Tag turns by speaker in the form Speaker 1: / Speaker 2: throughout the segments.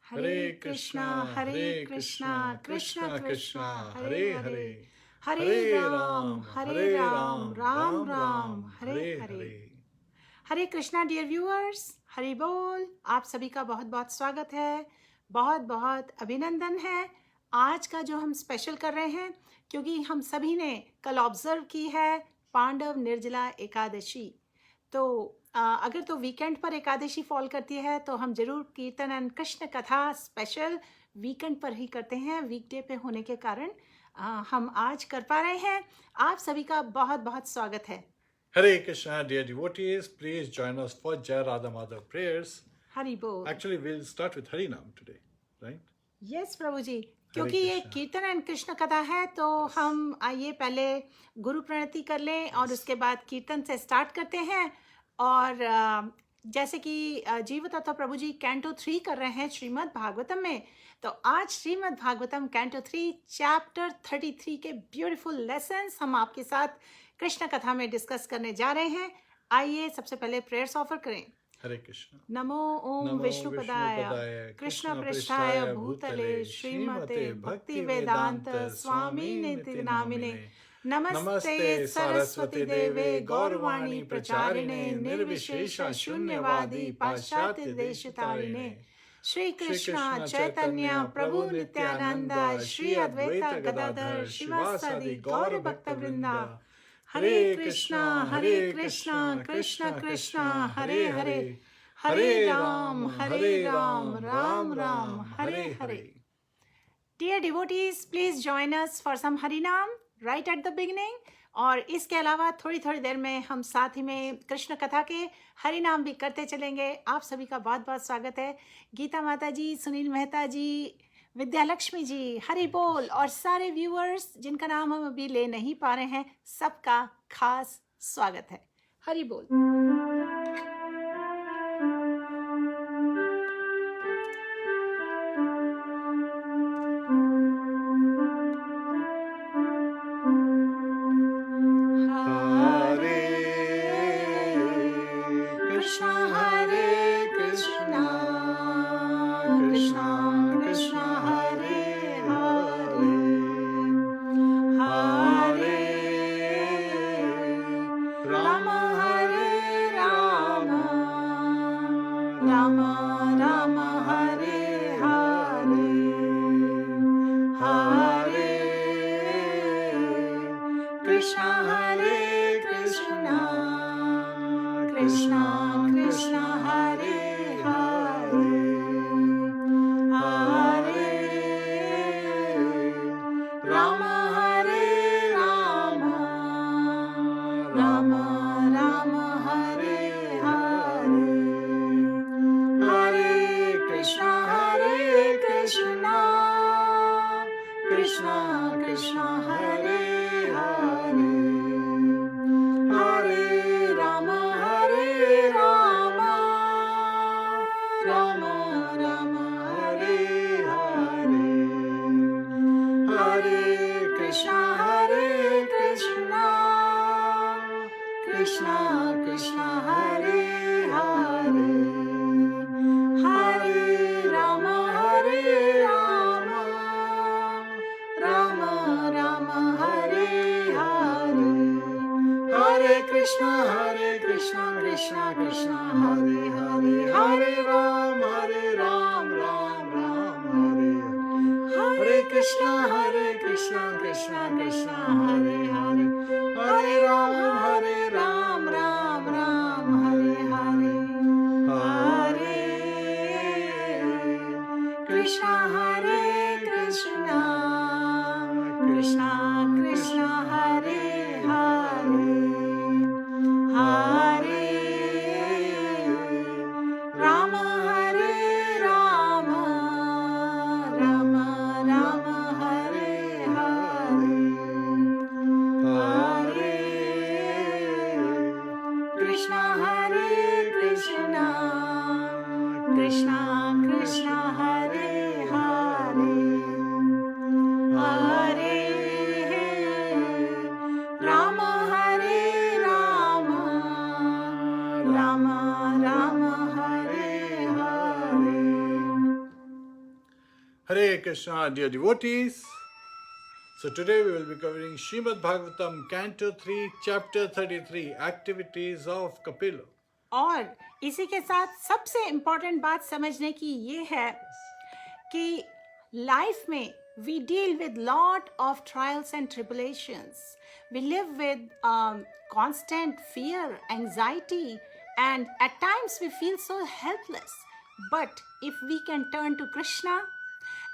Speaker 1: हरे कृष्णा कृष्णा कृष्ण कृष्णा हरे हरे, हरे Ram Ram Ram Hare Hare. Hare Krishna dear viewers, Hari बोल। आप सभी का बहुत बहुत स्वागत है, बहुत बहुत अभिनंदन है। आज का जो हम स्पेशल कर रहे हैं, क्योंकि हम सभी ने कल ऑब्जर्व की है पांडव निर्जला एकादशी। तो अगर तो वीकेंड पर एकादशी फॉल करती है तो हम जरूर कीर्तन एंड कृष्ण कथा स्पेशल वीकेंड पर ही करते हैं, वीकडे पे होने के कारण हम आज कर पा रहे हैं। आप सभी का बहुत बहुत स्वागत है।
Speaker 2: Hare Krishna, dear devotees, please join us for Jai Radha Madhav prayers.
Speaker 1: Hari बोल।
Speaker 2: Actually, we'll start with Harinam today, right?
Speaker 1: Yes प्रभु जी, क्योंकि ये
Speaker 2: Krishna.
Speaker 1: कीर्तन एंड कृष्ण कथा है तो हम आइए पहले गुरु प्रणति कर लें और उसके बाद कीर्तन से स्टार्ट करते हैं। और जैसे कि जीव तत्व प्रभु जी कैंटो 3 कर रहे हैं श्रीमद् भागवतम में, तो आज श्रीमद् भागवतम कैंटो 3 चैप्टर 33 के ब्यूटीफुल लेसन्स हम आपके साथ कृष्ण कथा में डिस्कस करने जा रहे हैं। आइए सबसे पहले प्रेयर्स ऑफर करें।
Speaker 2: Hare Krishna.
Speaker 1: नमो ओम विष्णुपदाय कृष्ण पृष्ठाय भूतले श्रीमते भक्ति वेदांत स्वामी नित्य नामिने नमस्ते सरस्वती देवे गौरवाणी प्रचारिणे निर्विशेष शून्यवादी पाश्चात्य देशतारिणे श्री कृष्ण चैतन्य प्रभु नित्यानंद श्री अद्वैत गदाधर शिवासादि गौर भक्त वृंदा। हरे कृष्णा कृष्ण कृष्ण हरे हरे, हरे Ram Ram Ram Hare Hare. Dear devotees, please join us for some Harinam right at the beginning. और इसके अलावा थोड़ी थोड़ी देर में हम साथ ही में कृष्ण कथा के हरिनाम भी करते चलेंगे। आप सभी का बहुत बहुत स्वागत है। गीता माता जी, सुनील मेहता जी, विद्यालक्ष्मी जी, हरि बोल। और सारे व्यूअर्स जिनका नाम हम अभी ले नहीं पा रहे हैं, सबका खास स्वागत है। हरि बोल।
Speaker 2: Hare Krishna, dear devotees. So today we will be covering Srimad Bhagavatam, Canto 3, Chapter 33, Activities of Kapila.
Speaker 1: और इसी के साथ सबसे इम्पोर्टेंट बात समझने की ये है कि लाइफ में we deal with lot of trials and tribulations. We live with constant fear, anxiety, and at times we feel so helpless. But if we can turn to Krishna,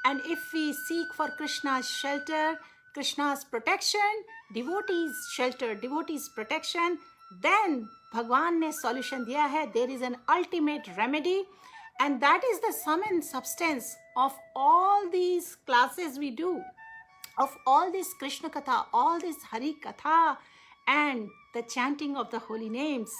Speaker 1: and if we seek for Krishna's shelter, Krishna's protection, devotees shelter, devotees protection, then Bhagwan ने solution दिया है. There is an ultimate remedy, and that is the sum and substance of all these classes we do, of all this Krishna Katha, all this Hari Katha, and the chanting of the holy names.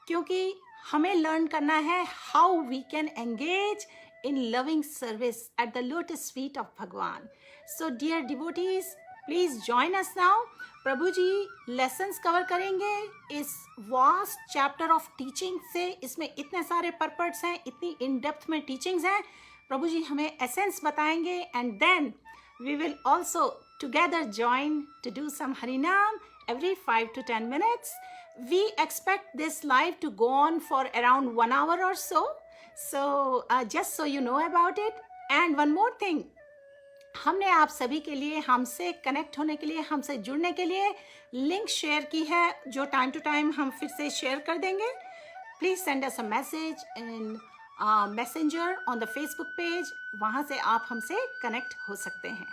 Speaker 1: क्योंकि हमें learn करना है how we can engage in loving service at the lotus feet of Bhagwan. So dear devotees, please join us now. Prabhu ji lessons cover करेंगे इस vast chapter of teaching से. इसमें इतने सारे purports हैं, इतनी in depth में teachings हैं. प्रभु जी हमें essence बताएंगे, and then we will also together join to do some Harinam every 5 to 10 minutes. We expect this live to go on for around 1 hour or so. So just so you know about it. And one more thing, हमने आप सभी के लिए, हमसे connect होने के लिए, हमसे जुड़ने के लिए लिंक शेयर की है, जो टाइम टू टाइम हम फिर से शेयर कर देंगे. Please send us a message in messenger on the Facebook page. वहाँ से आप हमसे कनेक्ट हो सकते हैं.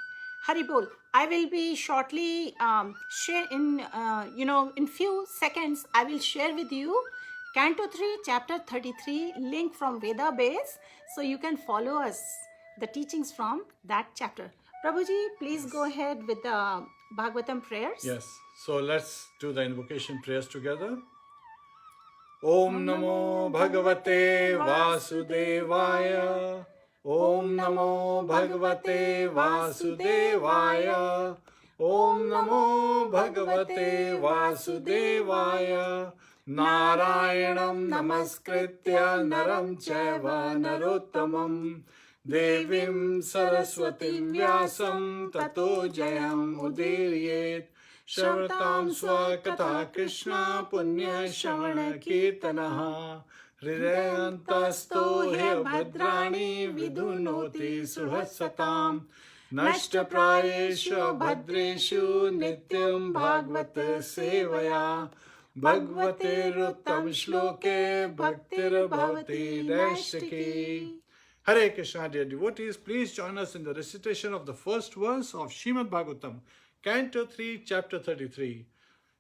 Speaker 1: हरि बोल. I will be shortly share in few seconds I will share with you Canto 3 Chapter 33 link from Veda Base, so you can follow us the teachings from that chapter. Prabhuji, please go ahead with the Bhagavatam prayers.
Speaker 2: Yes, so let's do the invocation prayers together. Om Namo Bhagavate Vasudevaya. Om Namo Bhagavate Vasudevaya. Om Namo Bhagavate Vasudevaya. Narayanam Namaskritya Naram Chaiva Narottamam Devim Saraswatim Vyasam Tato Jayam Udiryet Shavatam Swakatha Krishna Punya Shavana Kirtanaha Hridayantasto He Bhadrani Vidunoti Suhasatam Nashtaprayeshu Bhadreshu Nityam Bhagavata Sevaya Bhagavate Ruttam Shloke Bhaktir Bhavati Rashiki. Hare Krishna, dear devotees, please join us in the recitation of the first verse of Srimad Bhagavatam, Canto 3, Chapter 33.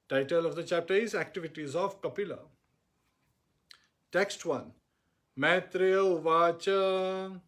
Speaker 2: Title of the chapter is Activities of Kapila. Text 1. Maitreya Uvacha.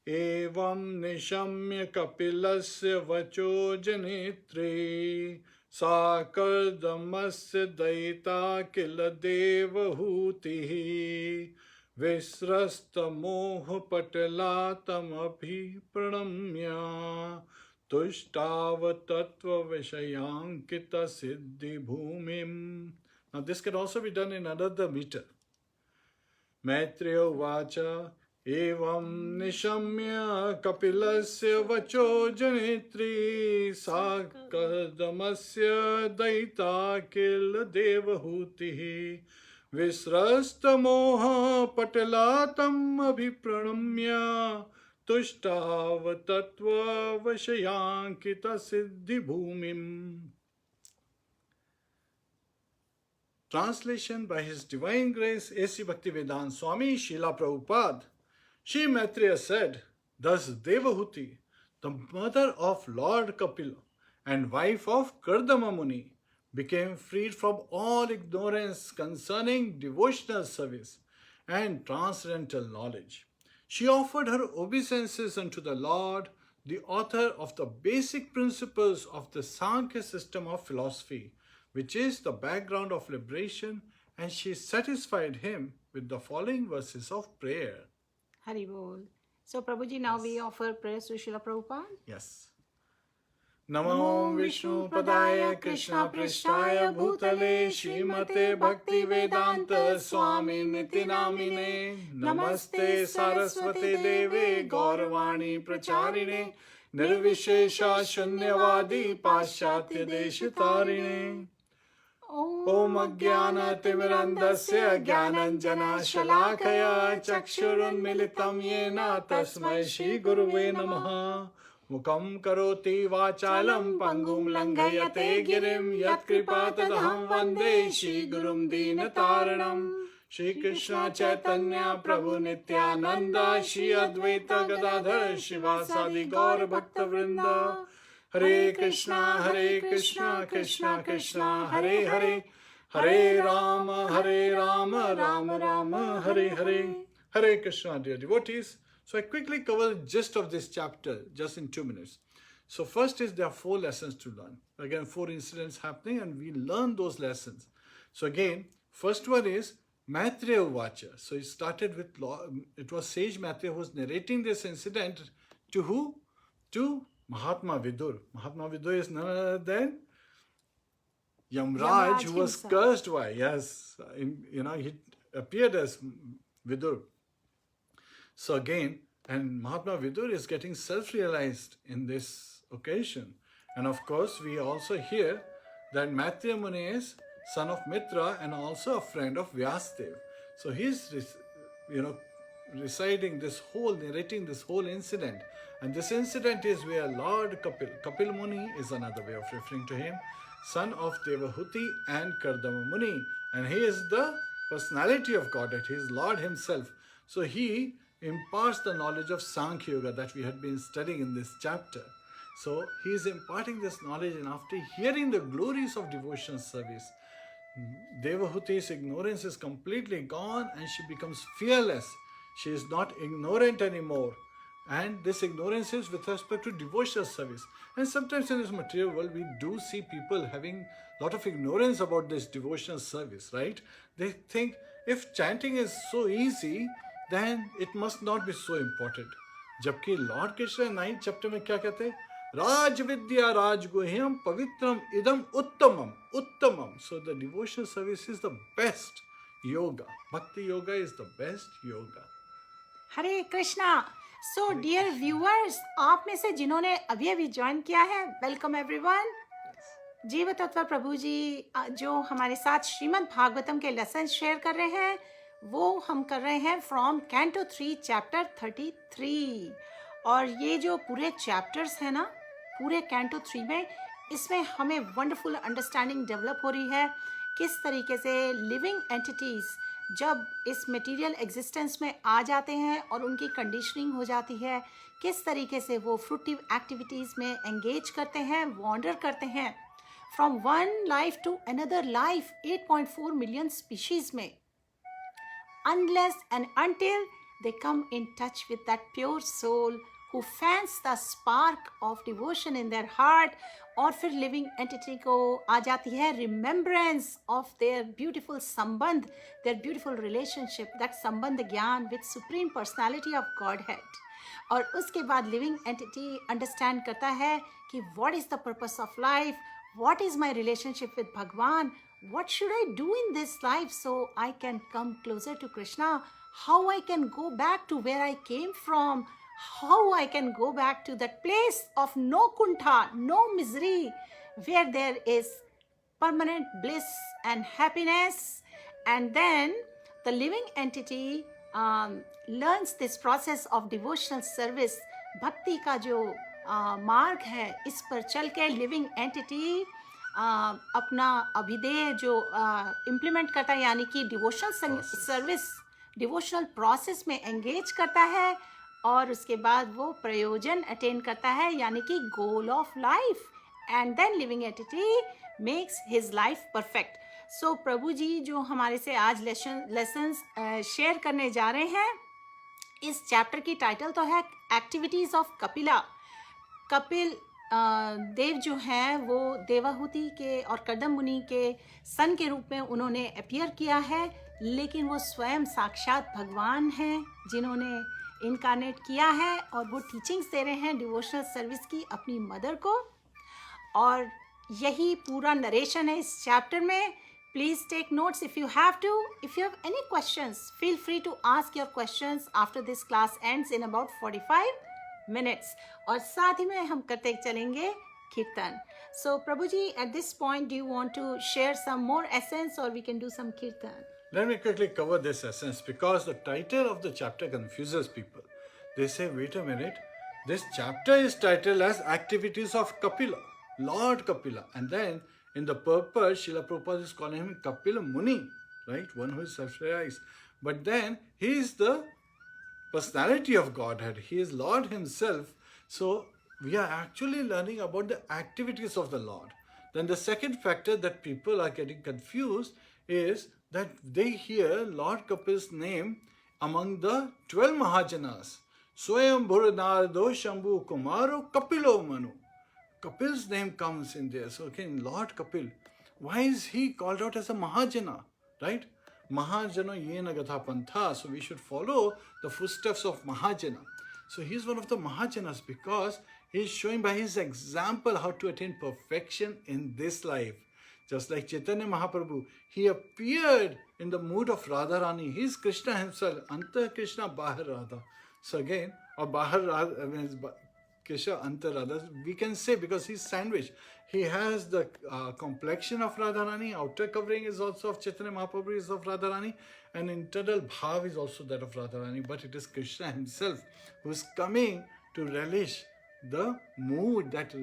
Speaker 2: Evam nishamya kapilasya vacho janitri sakardamasya daita kila devahutihi visrasta moha patalatam abhi pranamya tushtav tattva vishayankita siddhi bhumim. Now this can also be done in another meter. Maitreya Uvacha. Evam nishamya kapilasya vacho janitri sakadamasya daita kil devahutihi visrasta moha patalatam abhipranamya tushtav tattva vashayankita siddhi bhumim. Translation by His Divine Grace A.C. Bhaktivedanta Swami Srila Prabhupada. Shri Maitreya said, thus Devahuti, the mother of Lord Kapila and wife of Kardama Muni, became freed from all ignorance concerning devotional service and transcendental knowledge. She offered her obeisances unto the Lord, the author of the basic principles of the Sankhya system of philosophy, which is the background of liberation, and she satisfied him with the following verses of prayer.
Speaker 1: Hari Bol. So, Prabhuji, now we offer prayers to Srila Prabhupada.
Speaker 2: Yes. नमो विष्णुपदाय कृष्णपृष्ठाय भूतले श्रीमते भक्तिवेदांत स्वामिनिति नामिने। नमस्ते सरस्वती देवे गौरवाणी प्रचारिणे निर्विशेषा शून्यवादी पाश्चात्य देश तारिणे। ओम अज्ञानतिमिरन्धस्य ज्ञानाञ्जनशलाकया चक्षुरुन्मिलितं येन तस्मै श्रीगुरुवे नमः। मुखं करोति वाचालं पङ्गुं लङ्घयते गिरिं यत्कृपातदहं वन्दे श्रीगुरुं दीनतारिणं। श्रीकृष्ण चैतन्य प्रभु नित्यानंद श्री अद्वैत गदाधर शिवासादि गौर भक्त वृंद। हरे कृष्णा कृष्णा कृष्णा हरे हरे, हरे Ram Ram Ram Hare Hare. Hare Krishna, dear devotees. So I quickly cover the gist of this chapter just in 2 minutes. So first is there are 4 lessons to learn. Again, 4 incidents happening and we learn those lessons. So again, first one is Maitreya Uvacha. So it started with, it was sage Maitreya who was narrating this incident to who? To Mahatma Vidur. Mahatma Vidur is none other than Yamraj, who was cursed by, he appeared as Vidur. So again, and Mahatma Vidur is getting self-realized in this occasion. And of course, we also hear that Maitreya Muni is son of Mitra and also a friend of Vyasdev. So he's, narrating this whole incident. And this incident is where Lord Kapil Muni is another way of referring to him, son of Devahuti and Kardama Muni. And he is the personality of Godhead. He is Lord himself. So he imparts the knowledge of Sankhya Yoga that we had been studying in this chapter. So he is imparting this knowledge, and after hearing the glories of devotional service, Devahuti's ignorance is completely gone and she becomes fearless. She is not ignorant anymore. And this ignorance is with respect to devotional service. And sometimes in this material world, we do see people having a lot of ignorance about this devotional service, right? They think if chanting is so easy, then it must not be so important. Jabki Lord Krishna 9th chapter mein kya kehte? Raj Vidya Raj Guhyam Pavitram Idam Uttamam. So the devotional service is the best yoga. Bhakti yoga is the best yoga.
Speaker 1: Hare Krishna. So dear viewers, आप में से जिन्होंने अभी अभी join किया है, welcome everyone. जीव तत्व प्रभु जी जो हमारे साथ श्रीमद् भागवतम के लेसन शेयर कर रहे हैं, वो हम कर रहे हैं फ्रॉम कैंटो 3 चैप्टर 33. और ये जो पूरे चैप्टर्स हैं ना, पूरे कैंटो 3 में, इसमें हमें वंडरफुल अंडरस्टैंडिंग डेवलप हो रही है किस तरीके से लिविंग एंटिटीज़ जब इस मटेरियल एग्जिस्टेंस में आ जाते हैं और उनकी कंडीशनिंग हो जाती है, किस तरीके से वो फ्रूटिव एक्टिविटीज़ में एंगेज करते हैं, वॉन्डर करते हैं from one life to another life 8.4 million species में, unless and until they come in touch with that pure soul who fans the spark of devotion in their heart. और फिर living entity को आ जाती है remembrance of their beautiful संबंध, there beautiful relationship, that संबंध ज्ञान with supreme personality of God head. और उसके बाद लिविंग एंटिटी अंडरस्टैंड करता है कि what is the purpose of life, what is my relationship with भगवान, what should I do in this life so I can come closer to Krishna, how I can go back to where I came from, how I can go back to that place of no kuntha, no misery, where there is permanent bliss and happiness. And then the living entity learns this process of devotional service. भक्ति का जो मार्ग है, इस पर चल के living entity अपना अभिधेय जो इम्प्लीमेंट करता है, यानी कि डिवोशनल सर्विस, डिवोशनल प्रोसेस में एंगेज करता है, और उसके बाद वो प्रयोजन अटेन करता है, यानी कि goal of life. And then living entity makes his life perfect. So प्रभु जी जो हमारे से आज लेसन्स शेयर करने जा रहे हैं, इस चैप्टर की टाइटल तो है एक्टिविटीज़ ऑफ कपिला. कपिल देव जो हैं वो देवाहुति के और कर्दम मुनि के सन के रूप में उन्होंने अपीयर किया है, लेकिन वो स्वयं साक्षात भगवान हैं जिन्होंने इनकारनेट किया है, और वो टीचिंग्स दे रहे हैं डिवोशनल सर्विस की अपनी मदर को. और यही पूरा नरेशन है इस चैप्टर में. Please take notes if you have to. If you have any questions, feel free to ask your questions after this class ends in about 45 minutes. और साथ ही में हम करते चलेंगे कीर्तन. So Prabhu ji, at this point, do you want to share some more essence, or we can do some kirtan?
Speaker 2: Let me quickly cover this essence because the title of the chapter confuses people. They say, wait a minute, this chapter is titled as Activities of Kapila, Lord Kapila. And then in the purpose, Srila Prabhupada is calling him Kapila Muni, right? One who is self-realized. But then he is the personality of Godhead. He is Lord himself. So we are actually learning about the activities of the Lord. Then the second factor that people are getting confused is that they hear Lord Kapil's name among the 12 Mahajanas. Swayam Bhuranardo Shambhu Kumaro Kapilo Manu. Kapil's name comes in there. So again, Lord Kapil. Why is he called out as a Mahajana? Right? Mahajana yena gatha pantha. So we should follow the footsteps of Mahajana. So he is one of the Mahajanas because he is showing by his example how to attain perfection in this life. Just like Chaitanya Mahaprabhu, he appeared in the mood of Radharani. He is Krishna himself. Anta Krishna Bahar Radha. So again, or Bahar Radha means Krishna Anta Radha. We can say because he's sandwiched. He has the complexion of Radharani. Outer covering is also of Chaitanya Mahaprabhu, is of Radharani. And internal bhav is also that of Radharani. But it is Krishna himself who is coming to relish the mood, that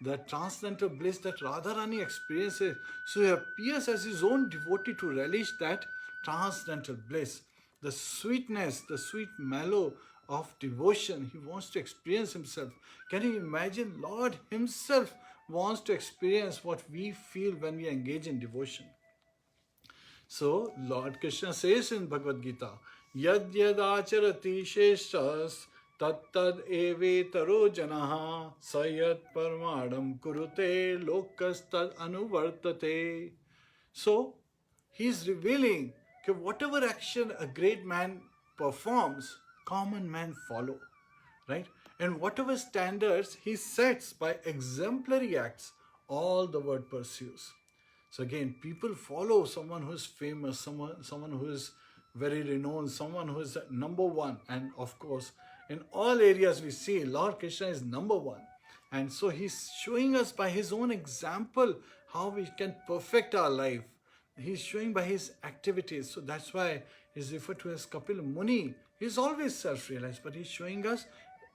Speaker 2: the transcendental bliss that Radharani experiences. So he appears as his own devotee to relish that transcendental bliss. The sweetness, the sweet mellow of devotion, he wants to experience himself. Can you imagine? Lord himself wants to experience what we feel when we engage in devotion. So Lord Krishna says in Bhagavad Gita, Yad yad acharati sheshas tattad evetaro janaha sayat parmadam kurute lokastad anuvartate. So he is revealing that whatever action a great man performs, common men follow, right? And whatever standards he sets by exemplary acts, all the world pursues. So again, people follow someone who is famous, someone who is very renowned, someone who is number one. And of course, in all areas we see Lord Krishna is number one. And so he's showing us by his own example how we can perfect our life. He's showing by his activities. So that's why he's referred to as Kapil Muni. He's always self-realized, but he's showing us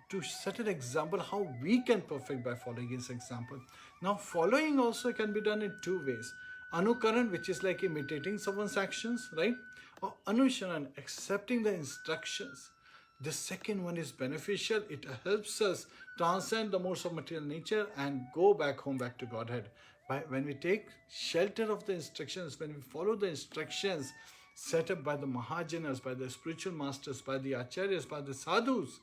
Speaker 2: to set an example how we can perfect by following his example. Now, following also can be done in two ways. Anukaran, which is like imitating someone's actions, right? Or Anusharan, accepting the instructions. The second one is beneficial. It helps us transcend the modes of material nature and go back home, back to Godhead. When we take shelter of the instructions, when we follow the instructions set up by the Mahajanas, by the spiritual masters, by the Acharyas, by the Sadhus,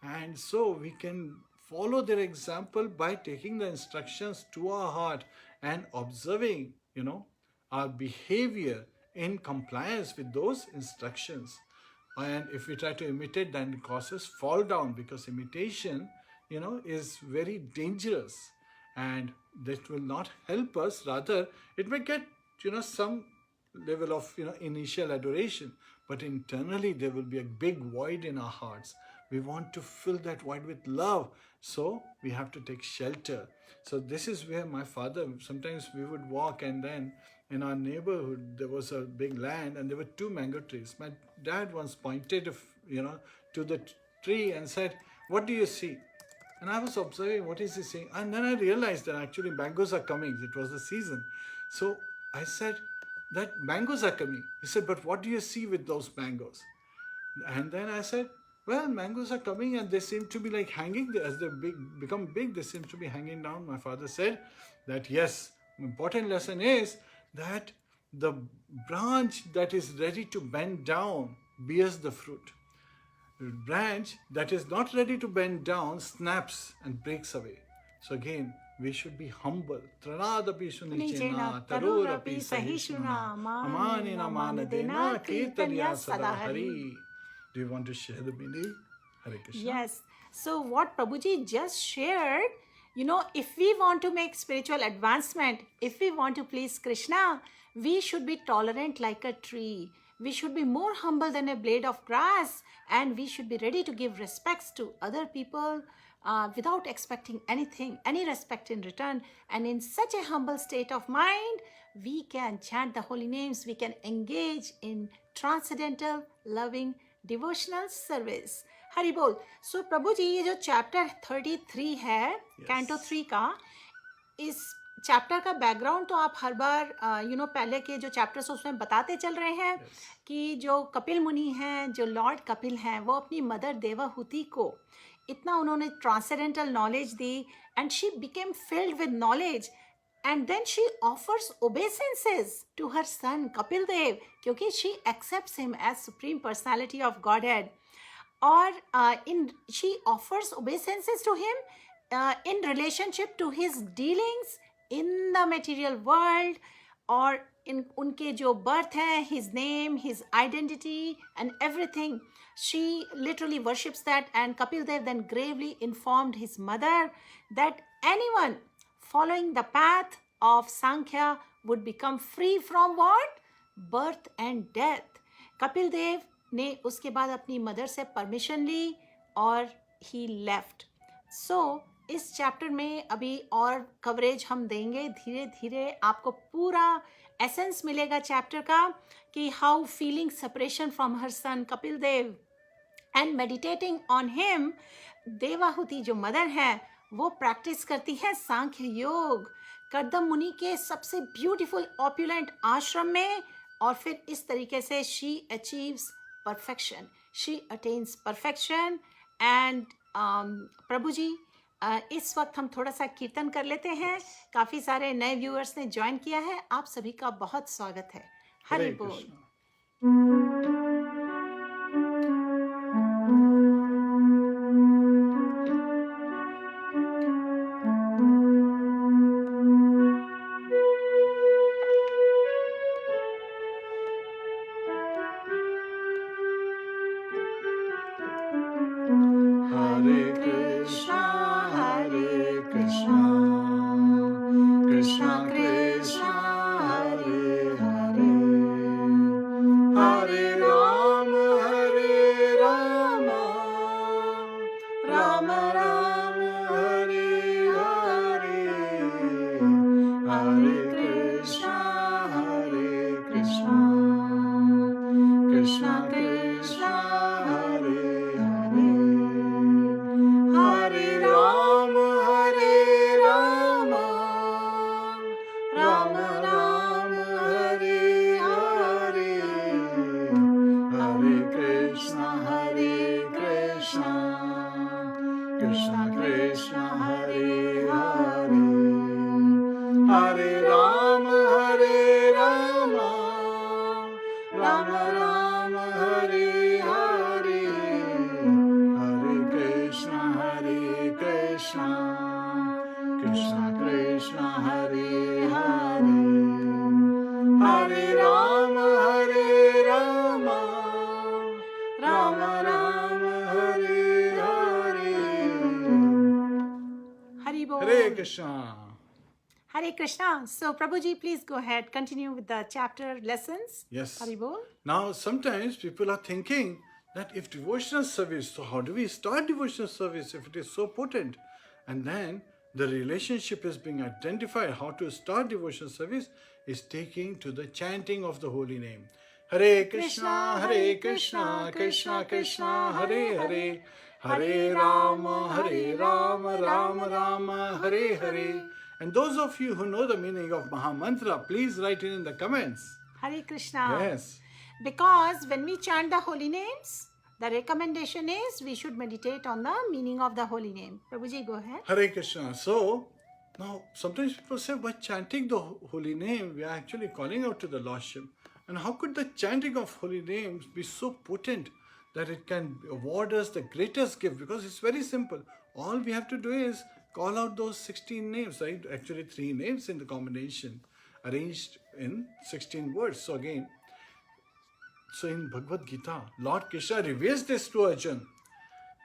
Speaker 2: and so we can follow their example by taking the instructions to our heart and observing, our behavior in compliance with those instructions. And if we try to imitate, then it causes fall down, because imitation, is very dangerous, and that will not help us. Rather, it may get, some level of, initial adoration, but internally there will be a big void in our hearts. We want to fill that void with love. So we have to take shelter. So this is where my father, sometimes we would walk, and then in our neighborhood there was a big land and there were 2 mango trees. My dad once pointed, to the tree and said, "What do you see?" And I was observing, what is he saying? And then I realized that actually mangoes are coming. It was the season. So I said that mangoes are coming. He said, "But what do you see with those mangoes?" And then I said, "Well, mangoes are coming and they seem to be like hanging. As they become big, they seem to be hanging down." My father said that yes, important lesson is that the branch that is ready to bend down bears the fruit. The branch that is not ready to bend down snaps and breaks away. So again, we should be humble. Tranadapi sunichena, tarurapi sahishuna, amanina manadena, kirtanya sadahari. Do you want to share the meaning? Hare Krishna.
Speaker 1: Yes. So what Prabhuji just shared, You know, if we want to make spiritual advancement, if we want to please Krishna, we should be tolerant like a tree. We should be more humble than a blade of grass, and we should be ready to give respects to other people without expecting anything, any respect in return. And in such a humble state of mind, we can chant the holy names, we can engage in transcendental, loving, devotional service. Hari बोल. सो प्रभु जी, ये जो chapter 33 है canto 3 का, इस chapter का background तो आप हर बार पहले के जो चैप्टर्स उसमें बताते चल रहे हैं कि जो कपिल मुनि हैं, जो लॉर्ड कपिल हैं, वो अपनी मदर देवहूति को इतना उन्होंने transcendental knowledge the, and she became filled with knowledge, and then she offers obeisances to her son Kapil Dev, क्योंकि she accepts him as supreme personality of Godhead, or she offers obeisances to him in relationship to his dealings in the material world, or in उनके जो birth है, his name, his identity and everything. She literally worships that, and Kapil Dev then gravely informed his mother that anyone following the path of Sankhya would become free from what? Birth and death. Kapil Dev ने उसके बाद अपनी mother से permission ली और he left. So इस चैप्टर में अभी और कवरेज हम देंगे, धीरे धीरे आपको पूरा एसेंस मिलेगा चैप्टर का कि how feeling separation from her son Kapil Dev and meditating on him, Devahuti जो मदर है वो प्रैक्टिस करती है सांख्य योग कर्दम मुनि के सबसे ब्यूटीफुल ऑप्युलेंट आश्रम में, और फिर इस तरीके से she achieves perfection, she attains perfection. And प्रभु जी, इस वक्त हम थोड़ा सा कीर्तन कर लेते हैं. काफ़ी सारे नए व्यूअर्स ने ज्वाइन किया है, आप सभी का बहुत स्वागत है. हरि बोल. Hare Krishna. So Prabhuji, please go ahead. Continue with the chapter lessons.
Speaker 2: Yes.
Speaker 1: Hari Bol.
Speaker 2: Now, sometimes people are thinking that if devotional service, so how do we start devotional service if it is so potent? And then the relationship is being identified. How to start devotional service is taking to the chanting of the holy name. Hare Krishna, Hare Krishna, Krishna Krishna, Hare Hare, Hare Rama, Rama Rama, Hare Hare. And those of you who know the meaning of Mahamantra, please write it in the comments.
Speaker 1: Hare Krishna.
Speaker 2: Yes.
Speaker 1: Because when we chant the holy names, the recommendation is we should meditate on the meaning of the holy name. Prabhuji, go ahead.
Speaker 2: Hare Krishna. So, now sometimes people say by chanting the holy name, we are actually calling out to the Lordship. And how could the chanting of holy names be so potent that it can award us the greatest gift? Because it's very simple. All we have to do is call out those 16 names, right? Actually 3 names in the combination, arranged in 16 words. So again, so in Bhagavad Gita, Lord Krishna reveals this to Arjuna,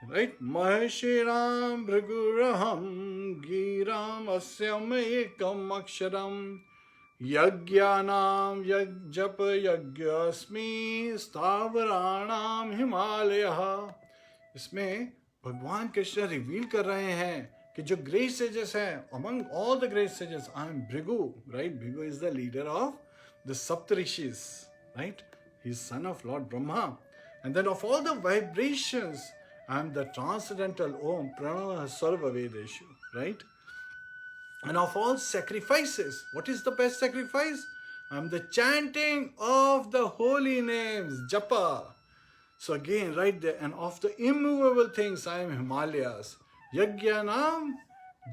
Speaker 2: Right? Maheshiram Bhriguraham Giram Asyam Ekam Aksharam Yajnanam Japa Yajnasmi Stavaranam Himalaya. इसमें भगवान Krishna reveal कर रहे हैं कि जो great sages हैं, among all the great sages, I am Bhrigu, right? Bhrigu is the leader of the Saptarishis, right? He is son of Lord Brahma. And then of all the vibrations, I am the transcendental Om Pranava Sarva Vedeshu, right? And of all sacrifices, what is the best sacrifice? I am the chanting of the holy names, Japa. So again, right there, and of the immovable things, I am Himalayas. Yajnanam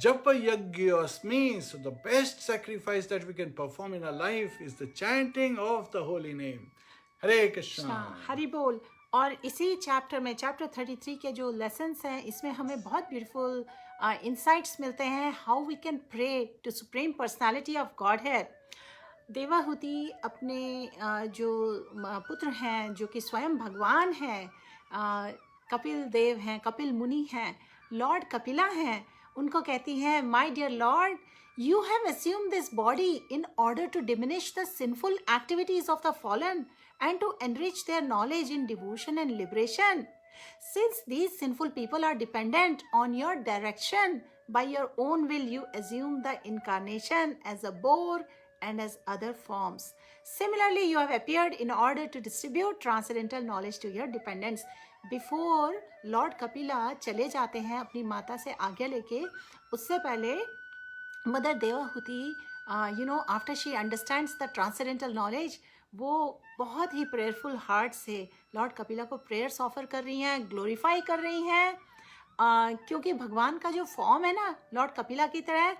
Speaker 2: Japa Yajnasmi. So the best sacrifice that we can perform in our life is the chanting of the holy name. Hare Krishna.
Speaker 1: Hari बोल. और इसी chapter में, chapter 33 के जो lessons हैं, इसमें हमें बहुत ब्यूटीफुल इंसाइट्स मिलते हैं. How we can pray to supreme personality of Godhead. Devahuti अपने जो पुत्र हैं, जो कि स्वयं भगवान हैं, कपिल देव हैं, कपिल मुनि हैं, लॉर्ड कपिला हैं, उनको कहती हैं, my dear lord, you have assumed this body in order to diminish the sinful activities of the fallen and to enrich their knowledge in devotion and liberation. Since these sinful people are dependent on your direction, by your own will you assume the incarnation as a boar and as other forms. Similarly, you have appeared in order to distribute transcendental knowledge to your dependents. Before Lord Kapila चले जाते हैं अपनी माता से आज्ञा लेके, उससे पहले mother Devahuti, after she understands the transcendental knowledge, वो बहुत ही प्रेयरफुल हार्ट से लॉर्ड कपिला को प्रेयर्स ऑफर कर रही हैं, ग्लोरीफाई कर रही हैं, क्योंकि भगवान का जो फॉर्म है ना लॉर्ड कपिला की तरह,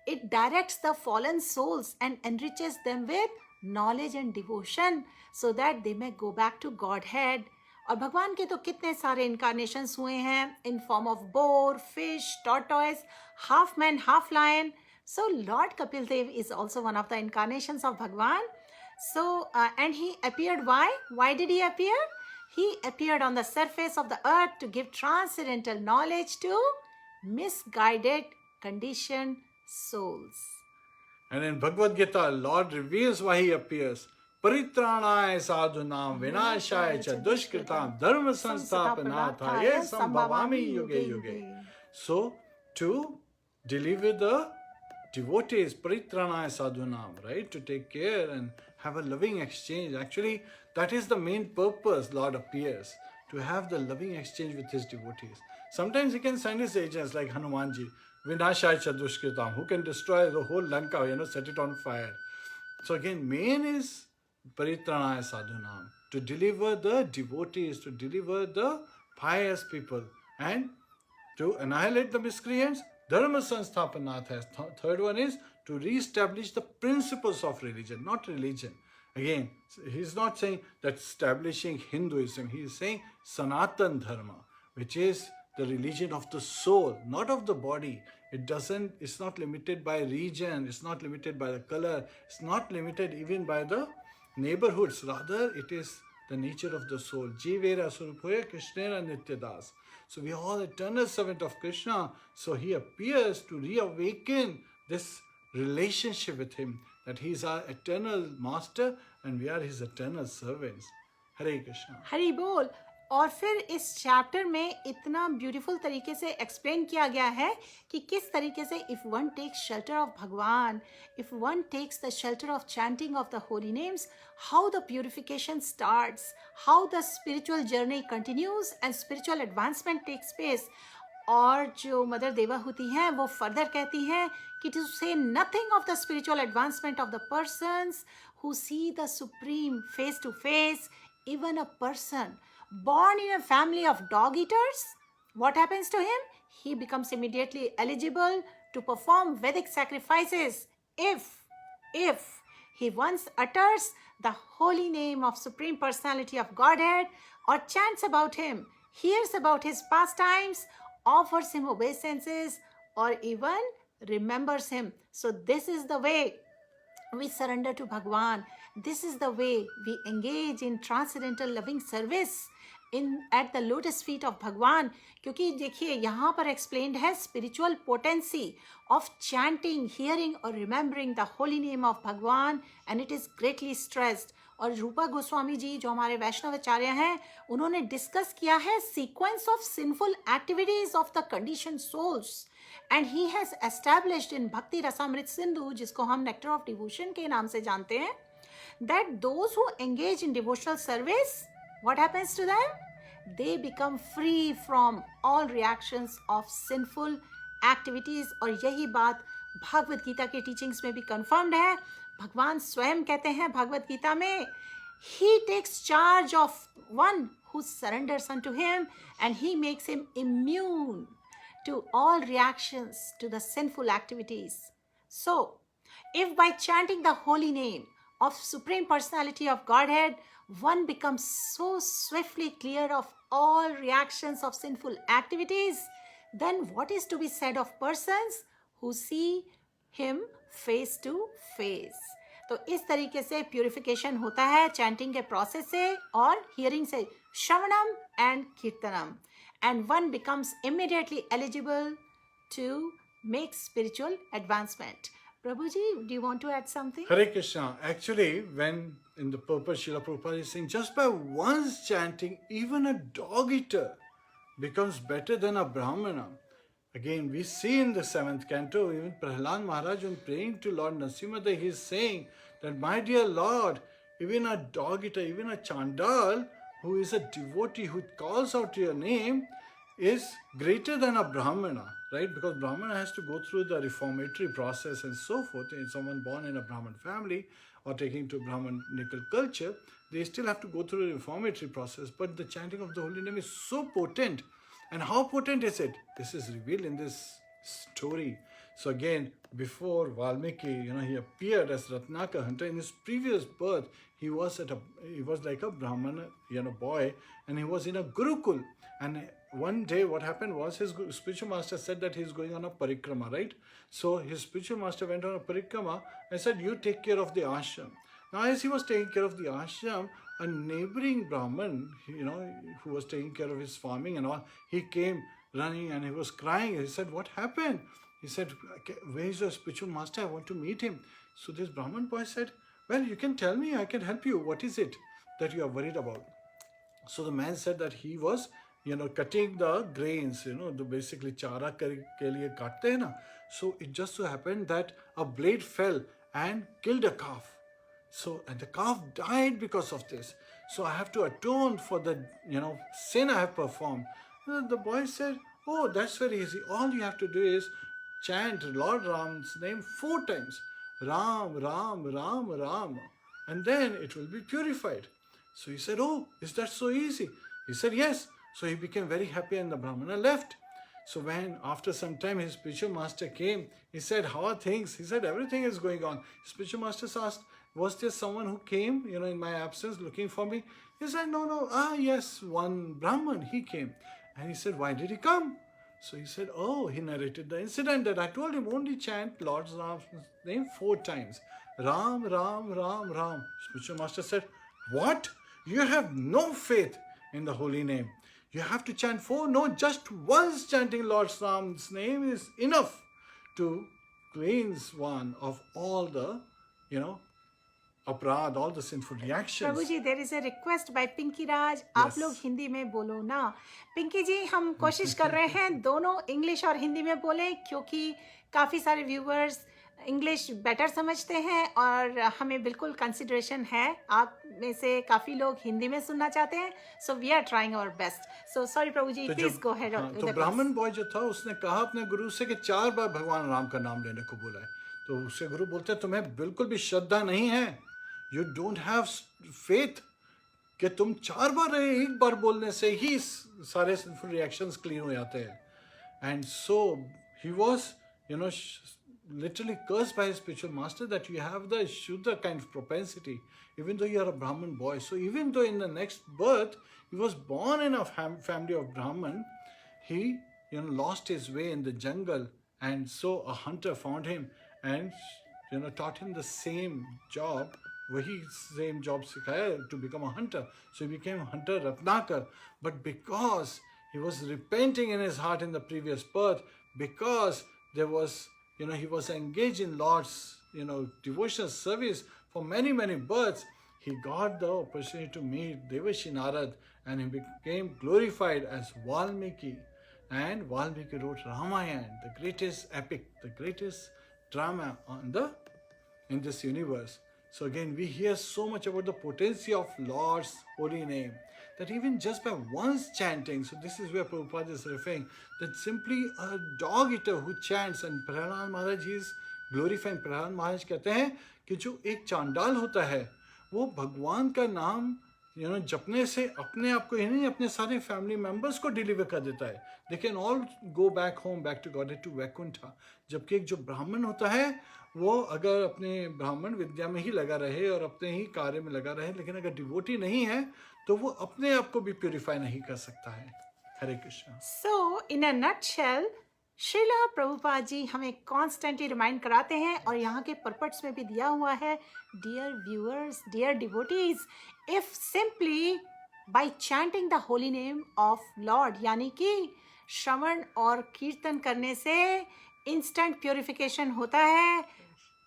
Speaker 1: it directs the fallen souls and enriches them with knowledge and devotion so that they may go back to Godhead. और भगवान के तो कितने सारे incarnations हुए हैं in form of boar, fish, tortoise, half man, half lion. So Lord Kapil Dev is also one of the incarnations of Bhagwan. So, and he appeared why? Why did he appear? He appeared on the surface of the earth to give transcendental knowledge to misguided, conditioned souls.
Speaker 2: And in Bhagavad Gita, Lord reveals why he appears. Paritranaya sadhunam vinashaya cha dushkritam dharma sansthapanathaye sambhavami yuge yuge. So, to deliver the devotees, paritranaya sadhunam, right? To take care and have a loving exchange. Actually, that is the main purpose Lord appears, to have the loving exchange with his devotees. Sometimes he can send his agents like Hanumanji, Vinashaya Chadushkritam, who can destroy the whole Lanka, set it on fire. So again, main is Paritranaya Sadhunam, to deliver the devotees, to deliver the pious people, and to annihilate the miscreants. Dharma Sansthapanatha. Third one is to re-establish the principles of religion, not religion. Again, he's not saying that establishing Hinduism, he is saying Sanatan Dharma, which is the religion of the soul, not of the body. It's not limited by region, it's not limited by the color, it's not limited even by the neighborhoods. Rather, it is the nature of the soul. Jivera Surupaya Krishnera Nityadas. So we are all eternal servant of Krishna. So he appears to reawaken this relationship with him, that he is our eternal master and we are his eternal servants. Hare Krishna.
Speaker 1: Hari बोल. और फिर इस चैप्टर में इतना beautiful तरीके से explain किया गया है कि किस तरीके से if one takes shelter of भगवान, if one takes the shelter of chanting of the holy names, how the purification starts, how the spiritual journey continues and spiritual advancement takes place. और जो मदर देवाहुति हैं वो further कहती हैं कि to say nothing of the spiritual advancement of the persons who see the supreme face to face, even a person born in a family of dog eaters, what happens to him? He becomes immediately eligible to perform Vedic sacrifices if he once utters the holy name of Supreme Personality of Godhead or chants about him, hears about his pastimes, offers him obeisances, or even remembers him. So this is the way we surrender to Bhagwan. This is the way we engage in transcendental loving service. at the lotus feet of भगवान, क्योंकि देखिए यहाँ पर explained है spiritual potency of chanting, hearing or remembering the holy name of भगवान, and it is greatly stressed. और रूपा गोस्वामी जी जो हमारे वैष्णव आचार्य हैं, उन्होंने डिस्कस किया है sequence of sinful activities of the conditioned souls, and he has established in Bhakti Rasamrit Sindhu, जिसको हम Nectar of Devotion के नाम से जानते हैं, that those who engage in devotional service, what happens to them? They become free from all reactions of sinful activities. और यही बात भागवत गीता के टीचिंग्स में भी confirmed है. भगवान स्वयं कहते हैं भागवत गीता में, He takes charge of one who surrenders unto him, and he makes him immune to all reactions to the sinful activities. So, if by chanting the holy name of Supreme Personality of Godhead, one becomes so swiftly clear of all reactions of sinful activities, then what is to be said of persons who see him face to face? तो इस तरीके से purification होता है chanting के process से और hearing से, श्रवणम and kirtanam, and one becomes immediately eligible to make spiritual advancement. Prabhuji, do you want to add something?
Speaker 2: Hare Krishna. Actually, when in the purpose, Srila Prabhupada is saying, just by once chanting, even a dog eater becomes better than a Brahmana. Again, we see in the 7th canto, even Prahlad Maharaj, when praying to Lord Narasimha, he is saying that, my dear Lord, even a dog eater, even a Chandal, who is a devotee, who calls out your name, is greater than a Brahmana, right? Because Brahmana has to go through the reformatory process and so forth. And someone born in a Brahmin family or taking to Brahmanical culture, they still have to go through the reformatory process. But the chanting of the holy name is so potent. And how potent is it? This is revealed in this story. So again, before Valmiki, he appeared as Ratnaka hunter. In his previous birth, he was like a Brahmana, boy, and he was in a Gurukul. And one day, what happened was his spiritual master said that he's going on a parikrama, right? So his spiritual master went on a parikrama and said, "You take care of the ashram." Now, as he was taking care of the ashram, a neighboring Brahman, who was taking care of his farming and all, he came running and he was crying. He said, "What happened?" He said, "Where is your spiritual master? I want to meet him." So this Brahman boy said, "Well, you can tell me, I can help you. What is it that you are worried about?" So the man said that he was, cutting the grains, the basically chara ke liye katte hai na. So it just so happened that a blade fell and killed a calf. So, and the calf died because of this. So I have to atone for the, sin I have performed. The boy said, "Oh, that's very easy. All you have to do is chant Lord Ram's name 4 times. Ram, Ram, Ram, Ram. And then it will be purified." So he said, "Oh, is that so easy?" He said, "Yes." So he became very happy and the Brahmana left. So when after some time his spiritual master came, he said, "How are things?" He said, "Everything is going on." His spiritual master asked, "Was there someone who came, in my absence looking for me?" He said, No. Yes, one Brahman, he came." And he said, "Why did he come?" So he said, "Oh," he narrated the incident that I told him, only chant Lord Ram's name 4 times. Ram, Ram, Ram, Ram. Spiritual master said, "What? You have no faith in the holy name. You have to chant 4. No, just once chanting Lord Ram's name is enough to cleanse one of all the, अपराध, all the sinful reactions."
Speaker 1: Prabhu ji, there is a request by Pinky Raj. आप लोग हिंदी में बोलो ना. पिंकी जी, हम कोशिश कर रहे हैं दोनों इंग्लिश और हिंदी में बोलें, क्योंकि काफ़ी सारे व्यूवर्स इंग्लिश बेटर समझते हैं और हमें बिल्कुल कंसिडरेशन है. आप में से काफ़ी लोग हिंदी में सुनना चाहते हैं. So we are trying our best. So sorry Prabhu ji, please go ahead.
Speaker 2: तो ब्राह्मण बॉय जो था, उसने कहा अपने गुरु से कि 4 बार भगवान राम का नाम लेने को बोला है. तो उससे गुरु बोलते हैं, तुम्हें बिल्कुल भी श्रद्धा नहीं है. You don't have faith कि तुम 4 बार एक बार बोलने से ही सारे sinful reactions clear हो जाते हैं. And so he was, literally cursed by his spiritual master that you have the Shuddha kind of propensity, even though you are a Brahman boy. So even though in the next birth he was born in a family of Brahman, he, lost his way in the jungle, and so a hunter found him and, taught him the same job वही same job सिखाया to become a hunter. So he became hunter Ratnakar. But because he was repenting in his heart in the previous birth, because there was, he was engaged in Lord's, devotional service for many, many births, he got the opportunity to meet Devashi Narad, and he became glorified as Valmiki. And Valmiki wrote Ramayana, the greatest epic, the greatest drama in this universe. So again, we hear so much about the potency of Lord's holy name, that even just by once chanting, so this is where Prabhupada is referring, that simply a dog eater who chants, and Prahlad Maharaj is glorifying, Prahlad Maharaj कहते हैं कि जो एक चांडाल होता है वो भगवान का नाम जपने से अपने आप को ही नहीं, अपने सारे फैमिली मेंबर्स को डिलीवर कर देता है. They can all go back home, back to God, to Vaikuntha. जबकि एक जो ब्राह्मण होता है वो अगर अपने ब्राह्मण विद्या में ही लगा रहे और अपने ही कार्य में लगा रहे, लेकिन अगर डिवोटी नहीं है तो वो अपने आप को भी प्यूरिफाई नहीं कर सकता है. हरे कृष्णा.
Speaker 1: सो इन अ नटशेल श्रीला प्रभुपाद जी हमें कॉन्स्टेंटली रिमाइंड कराते हैं, और यहाँ के पर्पट्स में भी दिया हुआ है, dear viewers, dear devotees, if simply by chanting the holy name of lord, यानी कि श्रवण और कीर्तन करने से इंस्टेंट प्योरिफिकेशन होता है.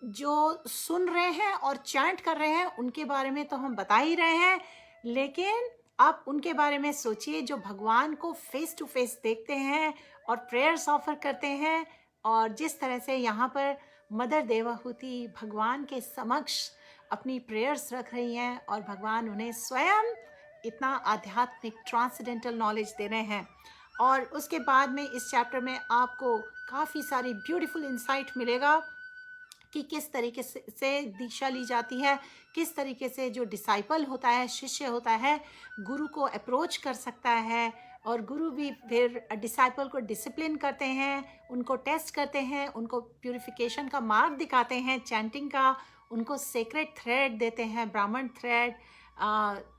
Speaker 1: जो सुन रहे हैं और चैंट कर रहे हैं उनके बारे में तो हम बता ही रहे हैं, लेकिन आप उनके बारे में सोचिए जो भगवान को फेस टू फेस देखते हैं और प्रेयर्स ऑफर करते हैं, और जिस तरह से यहाँ पर मदर देवाहुति भगवान के समक्ष अपनी प्रेयर्स रख रही हैं और भगवान उन्हें स्वयं इतना आध्यात्मिक ट्रांसडेंटल नॉलेज दे रहे हैं. और उसके बाद में इस चैप्टर में आपको काफ़ी सारी ब्यूटीफुल इंसाइट मिलेगा कि किस तरीके से दीक्षा ली जाती है, किस तरीके से जो डिसाइपल होता है, शिष्य होता है, गुरु को अप्रोच कर सकता है, और गुरु भी फिर डिसाइपल को डिसिप्लिन करते हैं, उनको टेस्ट करते हैं, उनको प्यूरिफिकेशन का मार्ग दिखाते हैं, चैंटिंग का, उनको सेक्रेट थ्रेड देते हैं, ब्राह्मण थ्रेड.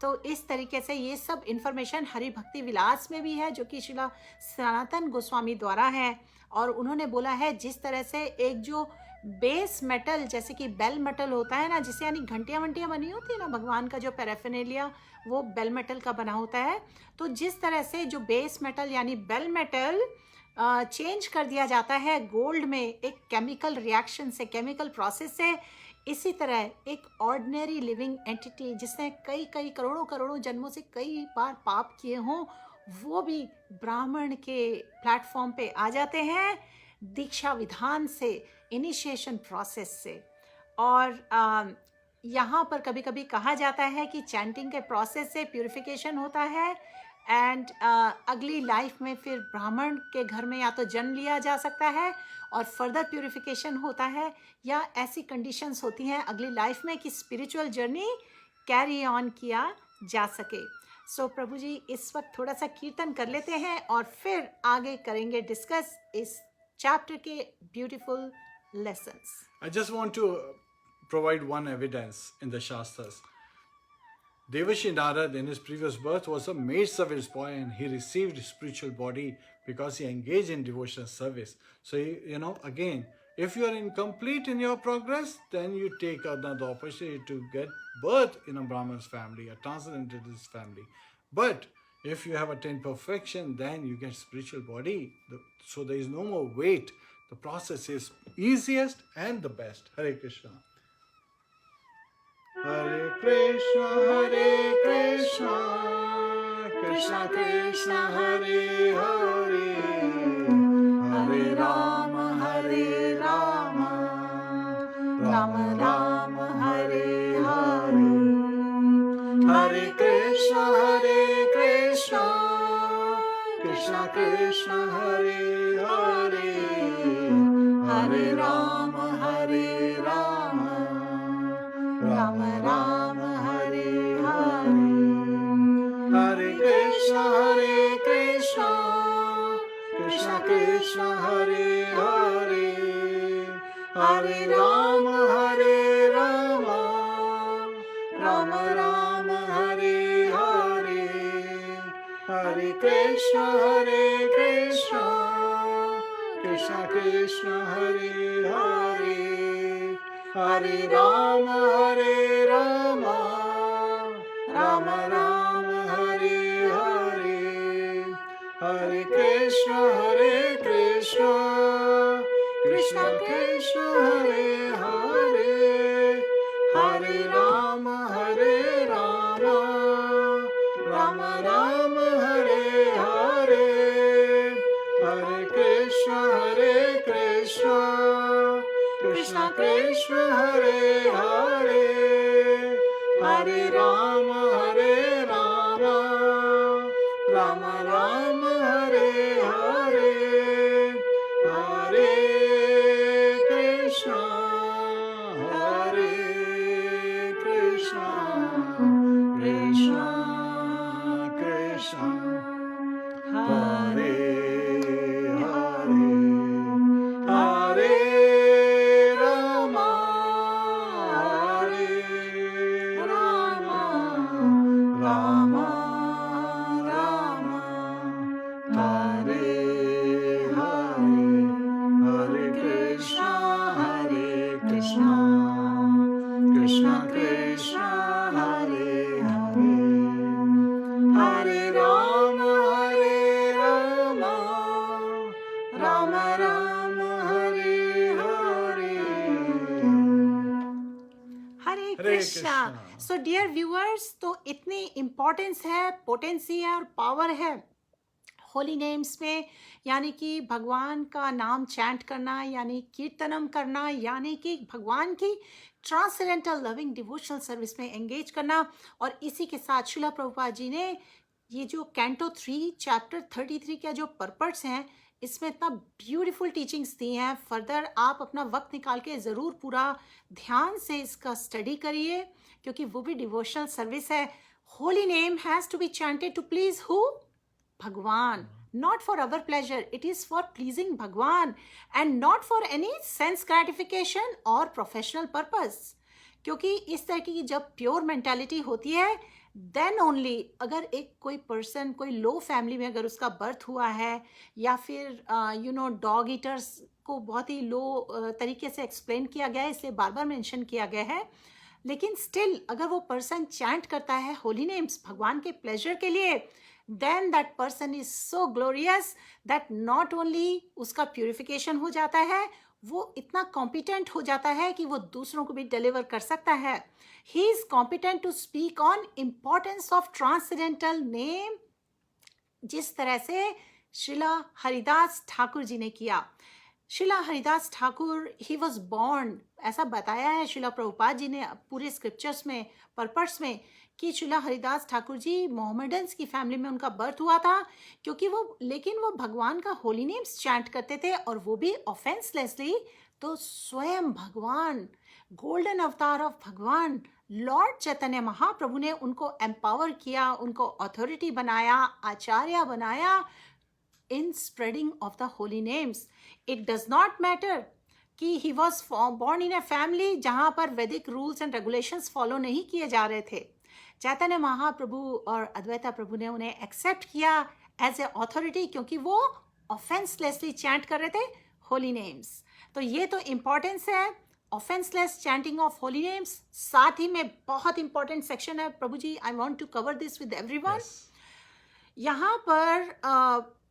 Speaker 1: तो इस तरीके से ये सब इन्फॉर्मेशन हरि भक्ति विलास में भी है, जो कि श्रीला सनातन गोस्वामी द्वारा है. और उन्होंने बोला है जिस तरह से एक जो बेस मेटल जैसे कि बेल मेटल होता है ना, जिससे यानी घंटियाँ वंटियाँ बनी होती है ना, भगवान का जो पैराफिनेलिया वो बेल मेटल का बना होता है. तो जिस तरह से जो बेस मेटल यानी बेल मेटल चेंज कर दिया जाता है गोल्ड में एक केमिकल रिएक्शन से, केमिकल प्रोसेस से, इसी तरह एक ऑर्डिनरी लिविंग एंटिटी जिसने कई कई करोड़ों करोड़ों जन्मों से कई बार पाप किए हों, वो भी ब्राह्मण के प्लेटफॉर्म पे आ जाते हैं दीक्षा विधान से, इनिशिएशन प्रोसेस से. और यहाँ पर कभी कभी कहा जाता है कि चैंटिंग के प्रोसेस से प्यूरिफिकेशन होता है, एंड अगली लाइफ में फिर ब्राह्मण के घर में या तो जन्म लिया जा सकता है और फर्दर प्यूरिफिकेशन होता है, या ऐसी कंडीशंस होती हैं अगली लाइफ में कि स्पिरिचुअल जर्नी कैरी ऑन किया जा सके. सो प्रभु जी इस वक्त थोड़ा सा कीर्तन कर लेते हैं और फिर आगे करेंगे डिस्कस इस चैप्टर के beautiful lessons.
Speaker 2: I just want to provide one evidence in the Shastras. Devashi Narad in his previous birth was a maid service boy, and he received spiritual body because he engaged in devotional service. So, again, if you are incomplete in your progress, then you take another opportunity to get birth in a Brahman's family, a transcendental family. But if you have attained perfection, then you get spiritual body. So there is no more wait. The process is easiest and the best. Hare Krishna. Hare Krishna, Hare Krishna, Krishna Krishna, Hare Hare, Hare Rama, Hare Rama, Rama Rama, Hare Hare, Hare Krishna, Hare Krishna, Krishna Krishna, Hare Hare, Hare Rama, Hare Rama, Rama Rama, Hare Hare, Hare Krishna, Hare Krishna, Krishna Krishna, Hare Hare, Hare Rama, Hare Rama, Rama Rama, Hare Hare, Hare Krishna, Hare Krishna, Krishna Krishna, Hare Hare, Hare Rama, Rama Rama, Hare Hare, Hare Krishna, Krishna Krishna, Hare Hare, Hare Rama, Rama Rama, Hare Hare, Hare Krishna, Krishna Krishna, Hare Hare, Hare Rama, Rama Rama, Hare Hare, Hare Krishna, Krishna Krishna Krishna, Hare Hare, Hare Rama, Rama Rama, Hare Hare, Hare Krishna, Krishna Krishna, Hare Hare, Hare Rama, Rama Rama, Hare Hare.
Speaker 1: Hare
Speaker 2: Hare
Speaker 1: Krishna.
Speaker 2: Krishna.
Speaker 1: So dear viewers, तो इतनी importance है, potency है और power है Holi names में, यानी कि भगवान का नाम चैंट करना, यानी कीर्तनम करना, यानी कि भगवान की ट्रांसेंडेंटल लविंग डिवोशनल सर्विस में एंगेज करना. और इसी के साथ शिला प्रभुपाद जी ने ये जो कैंटो 3 चैप्टर 33 का जो पर्पस हैं, इसमें इतना ब्यूटीफुल टीचिंग्स दी हैं. फर्दर आप अपना वक्त निकाल के ज़रूर पूरा ध्यान से इसका स्टडी करिए, क्योंकि वो भी डिवोशनल सर्विस है. Holy name has to be chanted to please who? Bhagwan, not for our pleasure, it is for pleasing Bhagwan and not for any sense gratification or professional purpose. क्योंकि इस तरह की जब प्योर मेंटालिटी होती है, then only, अगर एक कोई पर्सन कोई लो फैमिली में अगर उसका बर्थ हुआ है, या फिर डॉग ईटर्स को बहुत ही लो तरीके से एक्सप्लेन किया गया है, इसलिए बार बार मेंशन किया गया है, लेकिन स्टिल अगर वो पर्सन चैंट करता है होली नेम्स भगवान के प्लेजर के लिए, then that person is so glorious that not only उसका प्यूरिफिकेशन हो जाता है, वो इतना कॉम्पिटेंट हो जाता है कि वो दूसरों को भी डिलीवर कर सकता है. He is competent to speak on importance of transcendental name, जिस तरह से श्रीला हरिदास ठाकुर जी ने किया. Srila Haridas Thakur, he was born, ऐसा बताया है श्रीला प्रभुपाद जी ने पूरे स्क्रिप्चर्स में, पर्पस में, कि श्रीला हरिदास ठाकुर जी मोहम्मडन्स की फैमिली में उनका बर्थ हुआ था, क्योंकि लेकिन वो भगवान का होली नेम्स चैंट करते थे, और वो भी ऑफेंसलेसली. तो स्वयं भगवान, गोल्डन अवतार ऑफ भगवान लॉर्ड चैतन्य महाप्रभु ने उनको एम्पावर किया, उनको अथॉरिटी बनाया, आचार्य बनाया in spreading of the holy names. It does not matter कि he was born in a family जहाँ पर वैदिक रूल्स एंड रेगुलेशंस फॉलो नहीं किए जा रहे थे. चैतन्य महाप्रभु और अद्वैता प्रभु ने उन्हें एक्सेप्ट किया एज ए ऑथोरिटी, क्योंकि वो ऑफेंसलेसली चैंट कर रहे थे होली नेम्स. तो ये तो इम्पॉर्टेंस है, offenceless chanting of holy names. साथ ही में बहुत इंपॉर्टेंट सेक्शन है प्रभु जी, I want to cover this with everyone. यहाँ पर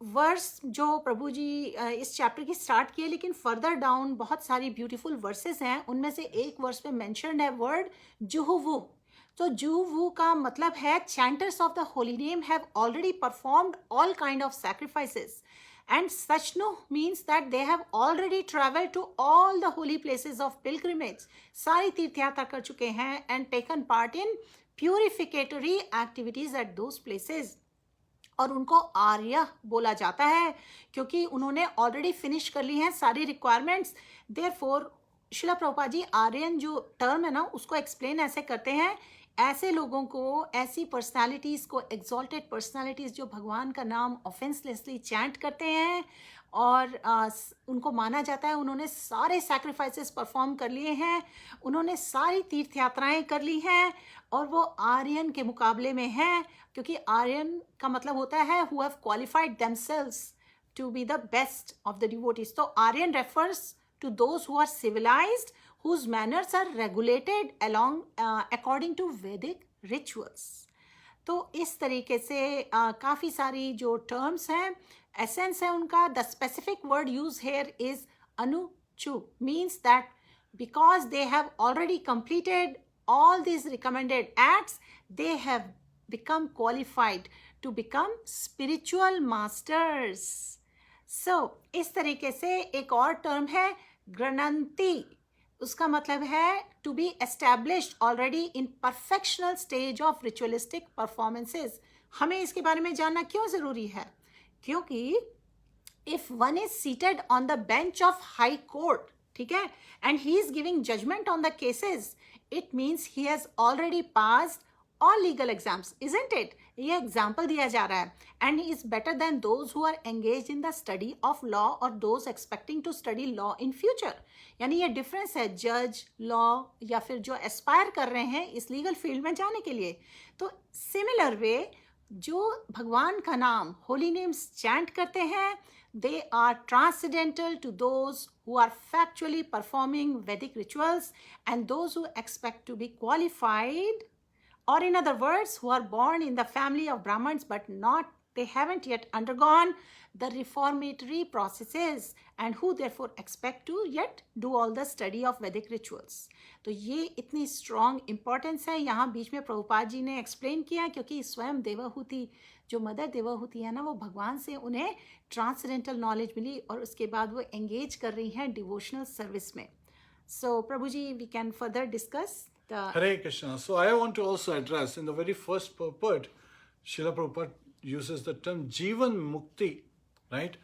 Speaker 1: वर्स जो प्रभु जी इस चैप्टर की स्टार्ट किए, लेकिन फर्दर डाउन बहुत सारी ब्यूटीफुल वर्सेस हैं. उनमें से एक वर्स में मेंशन्ड है वर्ड जुहुवु. तो जुहुवु का मतलब है chanters of the holy name have already performed all kind of sacrifices, and Sachnu means that they have already traveled to all the holy places of pilgrimage. सारी तीर्थ यात्रा कर चुके हैं and taken part in purificatory activities at those places. और उनको आर्य बोला जाता है क्योंकि उन्होंने ऑलरेडी फिनिश कर ली हैं सारी रिक्वायरमेंट्स. देयरफॉर शिला प्रभुपाद जी आर्यन जो टर्म है ना, उसको एक्सप्लेन ऐसे करते हैं, ऐसे लोगों को, ऐसी पर्सनालिटीज़ को, एग्जॉल्टेड पर्सनालिटीज़ जो भगवान का नाम ऑफेंसलेसली चैंट करते हैं, और उनको माना जाता है उन्होंने सारे सैक्रिफाइसेस परफॉर्म कर लिए हैं, उन्होंने सारी तीर्थ यात्राएं कर ली हैं, और वो आर्यन के मुकाबले में हैं, क्योंकि आर्यन का मतलब होता है who have qualified themselves to be the best of the devotees. तो आर्यन refers to those who are civilized, whose manners are regulated along according to Vedic rituals. तो इस तरीके से काफ़ी सारी जो टर्म्स हैं, एसेंस है उनका, the specific word use here is अनुचु, means that because they have already completed all these recommended acts, they have become qualified to become spiritual masters. So इस तरीके से एक और टर्म है गृणन्ति, उसका मतलब है to be established already in perfectional stage of ritualistic performances. हमें इसके बारे में जानना क्यों ज़रूरी है? क्योंकि if one is seated on the bench of high court, ठीक है, and he is giving judgment on the cases, it means he has already passed all legal exams, isn't it? ये एग्जाम्पल दिया जा रहा है, and he is better than those who are engaged in the study of law or those expecting to study law in future. यानी ये difference है जज, law या फिर जो एस्पायर कर रहे हैं इस लीगल फील्ड में जाने के लिए. तो सिमिलर वे जो भगवान का नाम, होली नेम्स चैंट करते हैं, they are transcendental to those who are factually performing Vedic rituals and those who expect to be qualified, or in other words, who are born in the family of Brahmins but they haven't yet undergone the reformatory processes and who therefore expect to yet do all the study of Vedic rituals. तो ये इतनी strong importance है. यहाँ बीच में प्रभुपाद जी ने explain किया क्योंकि स्वयं देवहूति, जो मदर देवहूति है ना, वो भगवान से उन्हें ट्रांसडेंटल नॉलेज मिली और उसके बाद वो एंगेज कर रही हैं डिवोशनल सर्विस में. सो प्रभु जी, we can further discuss the
Speaker 2: Hare Krishna. So I want to also address in the very first purport, Srila Prabhupada uses the term Jivan Mukti, right?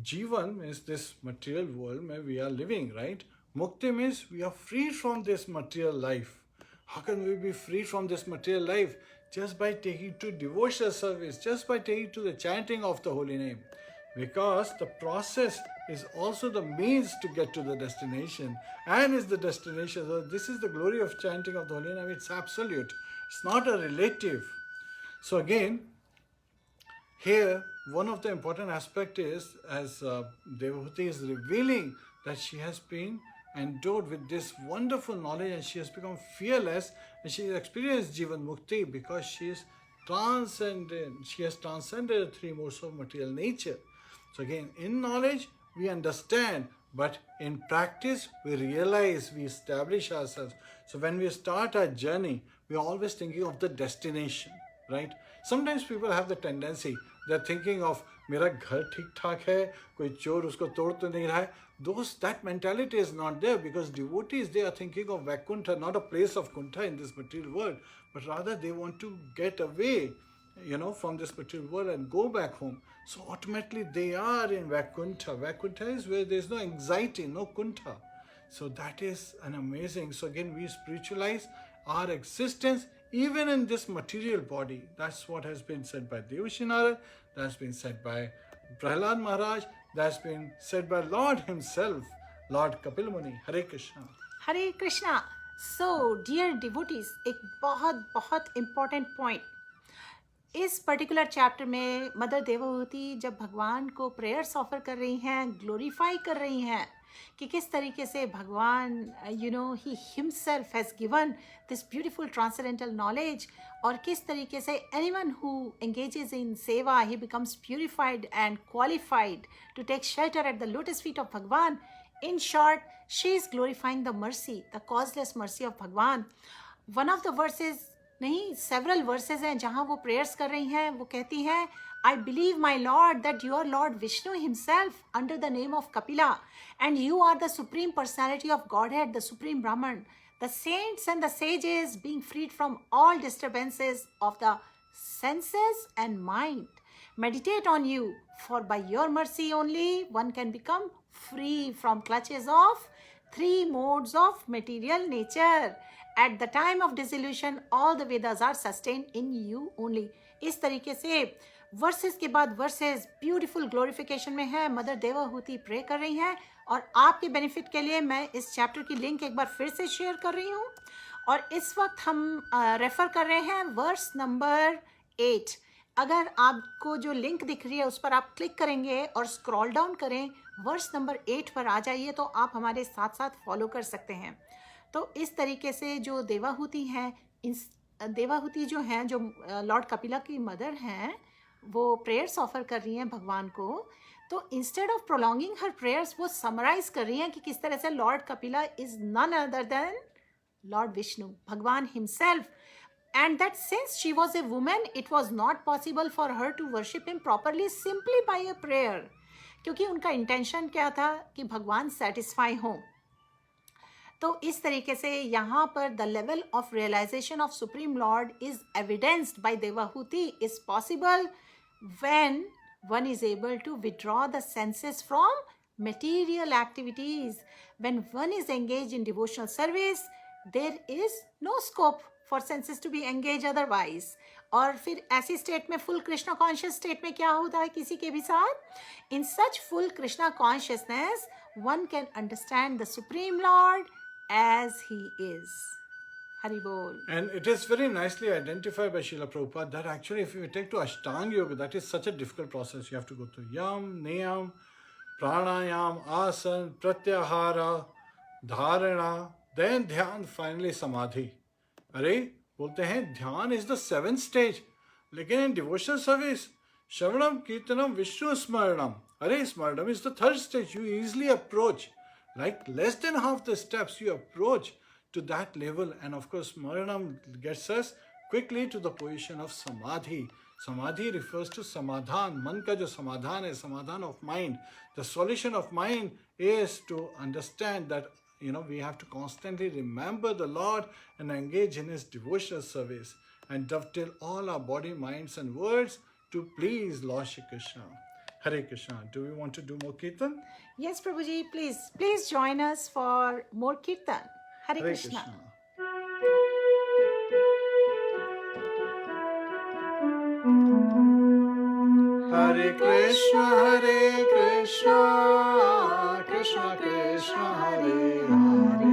Speaker 2: Jivan means this material world where we are living, right? Mukti means we are free from this material life. How can we be free from this material life? Just by taking to devotional service, just by taking to the chanting of the holy name. Because the process is also the means to get to the destination and is the destination. So this is the glory of chanting of the holy name. It's absolute. It's not a relative. So again, here one of the important aspect is as Devahuti is revealing that she has been endowed with this wonderful knowledge and she has become fearless and she has experienced Jivan Mukti because she is transcended. She has transcended the three modes of material nature. So again, in knowledge we understand, but in practice we realize, we establish ourselves. So when we start our journey, we are always thinking of the destination, right? Sometimes people have the tendency, they are thinking of मेरा घर ठीक ठाक है, कोई चोर उसको तोड़ तो नहीं रहा है. That mentality is not there because devotees, they are thinking of Vaikuntha, not a place of Kuntha in this material world, but rather they want to get away, from this material world and go back home. So ultimately they are in Vaikuntha. Vaikuntha is where there is no anxiety, no Kuntha. So that is an amazing. So again, we spiritualize our existence even in this material body. That's what has been said by Devashi Narad, that's been said by Prahlad Maharaj, that's been said by Lord himself, Lord Kapil Muni. Hare Krishna.
Speaker 1: Hare Krishna. So, dear devotees, एक बहुत important point. इस particular chapter में mother Devahuti जब भगवान को prayers offer कर रही हैं, ग्लोरीफाई कर रही हैं कि किस तरीके से भगवान ही himself has given this beautiful transcendental knowledge और किस तरीके से एनीवन हु एंगेजेस इन सेवा ही becomes purified and qualified to take shelter at the lotus feet of भगवान. In short, she is glorifying the mercy, the causeless mercy of भगवान. One of the verses नहीं, several verses हैं जहाँ वो prayers कर रही हैं. वो कहती हैं, I believe, my Lord, that you are Lord Vishnu himself under the name of Kapila, and you are the Supreme Personality of Godhead, the Supreme Brahman. The saints and the sages being freed from all disturbances of the senses and mind meditate on you, for by your mercy only one can become free from clutches of three modes of material nature. At the time of dissolution, all the Vedas are sustained in you only. इस तरीके से versus के बाद versus beautiful glorification में है. Mother Devahuti pray कर रही हैं और आपके बेनिफिट के लिए मैं इस चैप्टर की लिंक एक बार फिर से शेयर कर रही हूँ. और इस वक्त हम रेफर कर रहे हैं वर्स नंबर 8. अगर आपको जो लिंक दिख रही है उस पर आप क्लिक करेंगे और स्क्रॉल डाउन करें, वर्स नंबर 8 पर आ जाइए तो आप हमारे साथ साथ फॉलो कर सकते हैं. तो इस तरीके से जो देवाहुति हैं, देवाहुति जो हैं, जो लॉर्ड कपिला की मदर हैं, वो प्रेयर्स ऑफर कर रही हैं भगवान को। तो instead of prolonging her prayers, वो समराइज कर रही हैं कि किस तरह से lord Kapila is none other than Lord Vishnu, Bhagwan himself, and that since she was a woman, it was not possible for her to worship him properly simply by a prayer. क्योंकि उनका intention क्या था कि भगवान satisfy हों। तो इस तरीके से यहाँ पर the level of realisation of supreme lord is evidenced by Devahuti is possible when one is able to withdraw the senses from material activities. When one is engaged in devotional service, there is no scope for senses to be engaged otherwise. और फिर ऐसी state में, full Krishna conscious state में क्या होता है किसी के भी साथ? In such full Krishna consciousness, one can understand the Supreme Lord as he is. Hari Bol.
Speaker 2: And it is very nicely identified by Srila Prabhupada that actually if you take to Ashtanga Yoga, that is such a difficult process. You have to go through Yam, Niyam, Pranayam, Asan, Pratyahara, Dharana, then Dhyan, finally Samadhi. अरे बोलते हैं ध्यान is the 7th stage, लेकिन in devotional service, Shravanam, Kirtanam, Vishnu Smaranam. अरे Smaranam is the 3rd stage. You easily approach, like less than half the steps you approach to that level, and of course Smaranam gets us quickly to the position of Samadhi. Samadhi refers to Samadhan. Man ka jo Samadhan hai, Samadhan of mind. The solution of mind is to understand that we have to constantly remember the Lord and engage in His devotional service and dovetail all our body, minds and words to please Lord Shri Krishna. Hare Krishna. Do we want to do more Kirtan?
Speaker 1: Yes, Prabhuji, please join us for more Kirtan. Hare Krishna.
Speaker 2: Hare Krishna, Hare Krishna, Krishna Krishna, Hare Hare,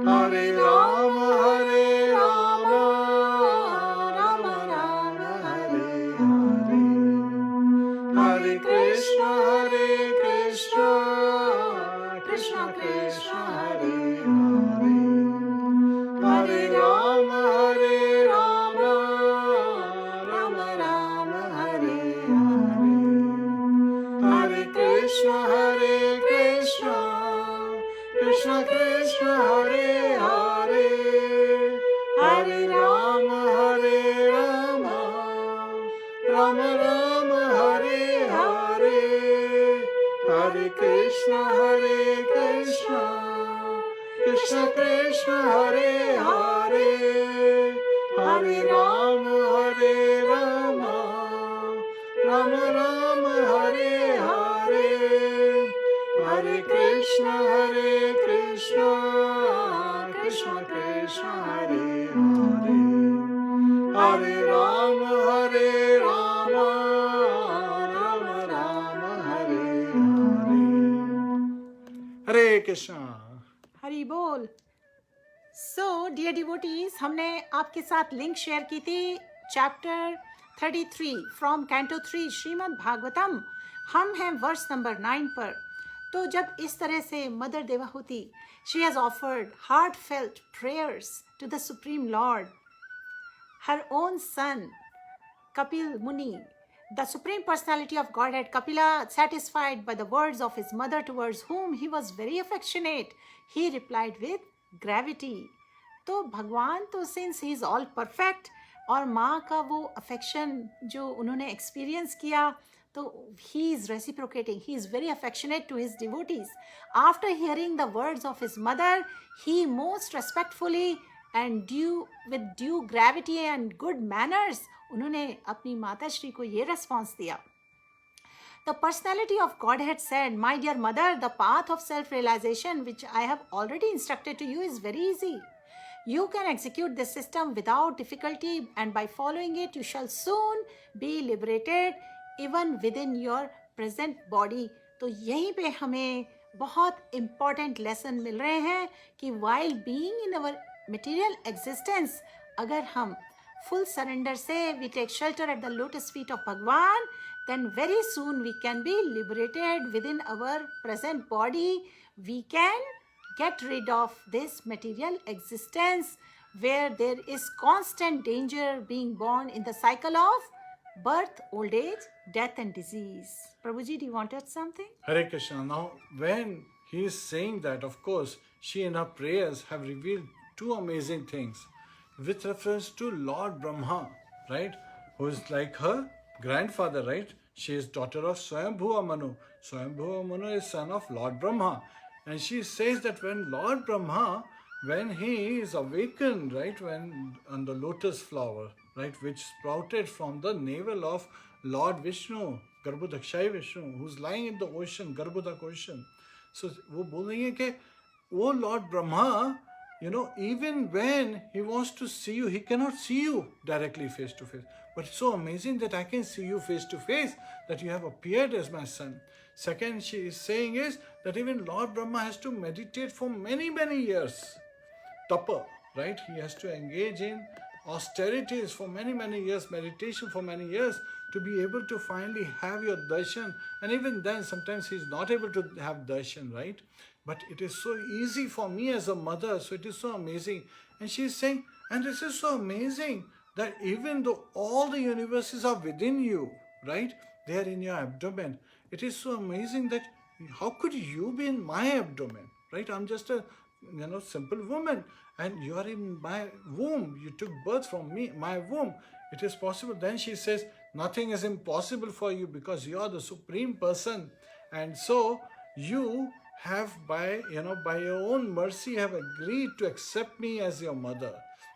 Speaker 2: Hare Rama, Hare Rama, Rama Rama, Hare Hare, Hare Krishna, Hare Krishna, Krishna Krishna, Hare Hare, Hare Rama, Hare Rama, Rama Rama, Hare Hare, Hare Krishna, Hare Krishna, Krishna Krishna, Hare Hare, Hare Rama, Hare Rama, Rama Rama, Hare Hare, Hare Krishna, Hare Krishna, Krishna Krishna, Hare Hare, Hare Rama, Hare Rama, Rama Rama, Hare Hare, Hare Krishna, Hare Krishna, Krishna Krishna, Hare Hare, Hare Rama, Hare Rama, Rama Rama, Hare Hare. Hare Krishna.
Speaker 1: हरी बोल. So dear devotees, हमने आपके साथ link share की थी chapter 33 from canto 3 Shrimad Bhagavatam. हम हैं verse number 9 पर. तो जब इस तरह से mother Devahuti, she has offered heartfelt prayers to the supreme lord, her own son Kapil Muni, the Supreme Personality of Godhead, Kapila, satisfied by the words of his mother towards whom he was very affectionate, he replied with gravity. तो भगवान तो since he is all perfect, और माँ का वो affection जो उन्होंने experience किया, तो he is reciprocating, he is very affectionate to his devotees. After hearing the words of his mother, he most respectfully and with due gravity and good manners, उन्होंने अपनी माता श्री को ये रेस्पॉन्स दिया. The personality of Godhead said, "My dear mother, the path of self-realization which I have already instructed to you is very easy. You can execute this system without difficulty, and by following it, you shall soon be liberated even within your present body." तो यहीं पे हमें बहुत important lesson मिल रहे हैं कि while being in our material existence, अगर हम full surrender से we take shelter at the lotus feet of Bhagwan, then very soon we can be liberated within our present body. We can get rid of this material existence where there is constant danger being born in the cycle of birth, old age, death and disease. Prabhuji, do you want to add something?
Speaker 2: Hare Krishna. Now, when he is saying that, of course, she in her prayers have revealed two amazing things with reference to Lord Brahma, right? Who is like her grandfather, right? She is daughter of Swayambhuva Manu. Swayambhuva Manu is son of Lord Brahma. And she says that when Lord Brahma, when he is awakened, right, when on the lotus flower, right, which sprouted from the navel of Lord Vishnu, Garbhodakshai Vishnu, who's lying in the ocean, Garbhodak ocean. So वो बोल रही है कि वो Lord Brahma, you know, even when he wants to see you, he cannot see you directly face to face. But it's so amazing that I can see you face to face, that you have appeared as my son. Second, she is saying is that even Lord Brahma has to meditate for many, many years. Tapa, right? He has to engage in austerities for many, many years, meditation for many years to be able to finally have your darshan. And even then, sometimes he's not able to have darshan, right? But it is so easy for me as a mother, so it is so amazing. And she's saying, and this is so amazing that even though all the universes are within you, right? They are in your abdomen. It is so amazing that how could you be in my abdomen, right? I'm just a simple woman, and you are in my womb. You took birth from me, my womb. It is possible. Then she says, nothing is impossible for you because you are the supreme person, and so you have by your own mercy have agreed to accept me as your mother.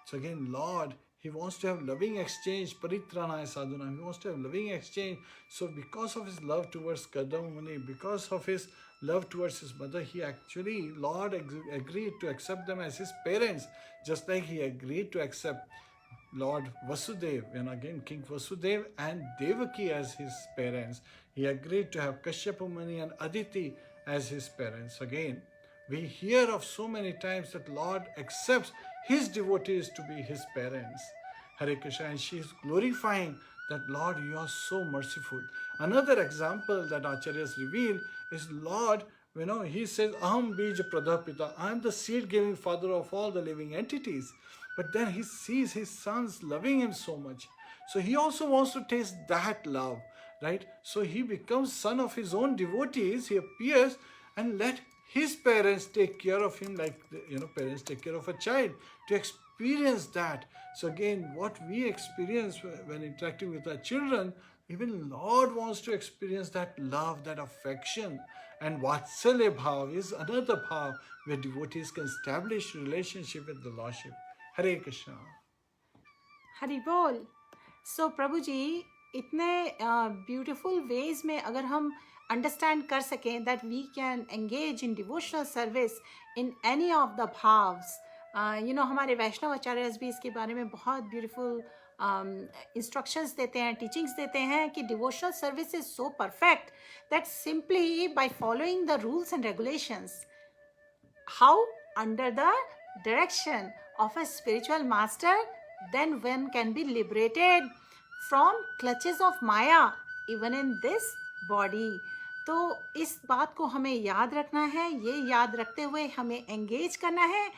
Speaker 2: So again, Lord, he wants to have loving exchange, paritranaya sadhuna. He wants to have loving exchange. So because of his love towards Kadamba Muni, because of his love towards his mother, he actually, Lord agreed to accept them as his parents, just like he agreed to accept Lord Vasudeva, and again King Vasudeva and Devaki as his parents. He agreed to have Kashyapa Muni and Aditi as his parents. Again, we hear of so many times that Lord accepts his devotees to be his parents. Hare Krishna, and she is glorifying that, Lord, you are so merciful. Another example that Acharyas reveal is Lord, he says, Aham Bija Pradhapita, I am the seed-giving father of all the living entities. But then he sees his sons loving him so much. So he also wants to taste that love, right? So he becomes son of his own devotees. He appears and let his parents take care of him like, parents take care of a child, to experience that. So again, what we experience when interacting with our children, even Lord wants to experience that love, that affection. And Vatsalya Bhav is another bhav where devotees can establish relationship with the Lordship. Hare Krishna.
Speaker 1: Hari Bol. So Prabhu ji, इतने beautiful ways में अगर हम understand कर सकें that we can engage in devotional service in any of the bhavs. हमारे वैष्णव आचार्यस भी इसके बारे में बहुत beautiful instructions देते हैं, teachings देते हैं कि devotional service is so perfect that simply by following the rules and regulations, how under the direction of a spiritual master, then one can be liberated from clutches of Maya even in this body. तो इस बात को हमें याद रखना है, ये याद रखते हुए हमें engage करना है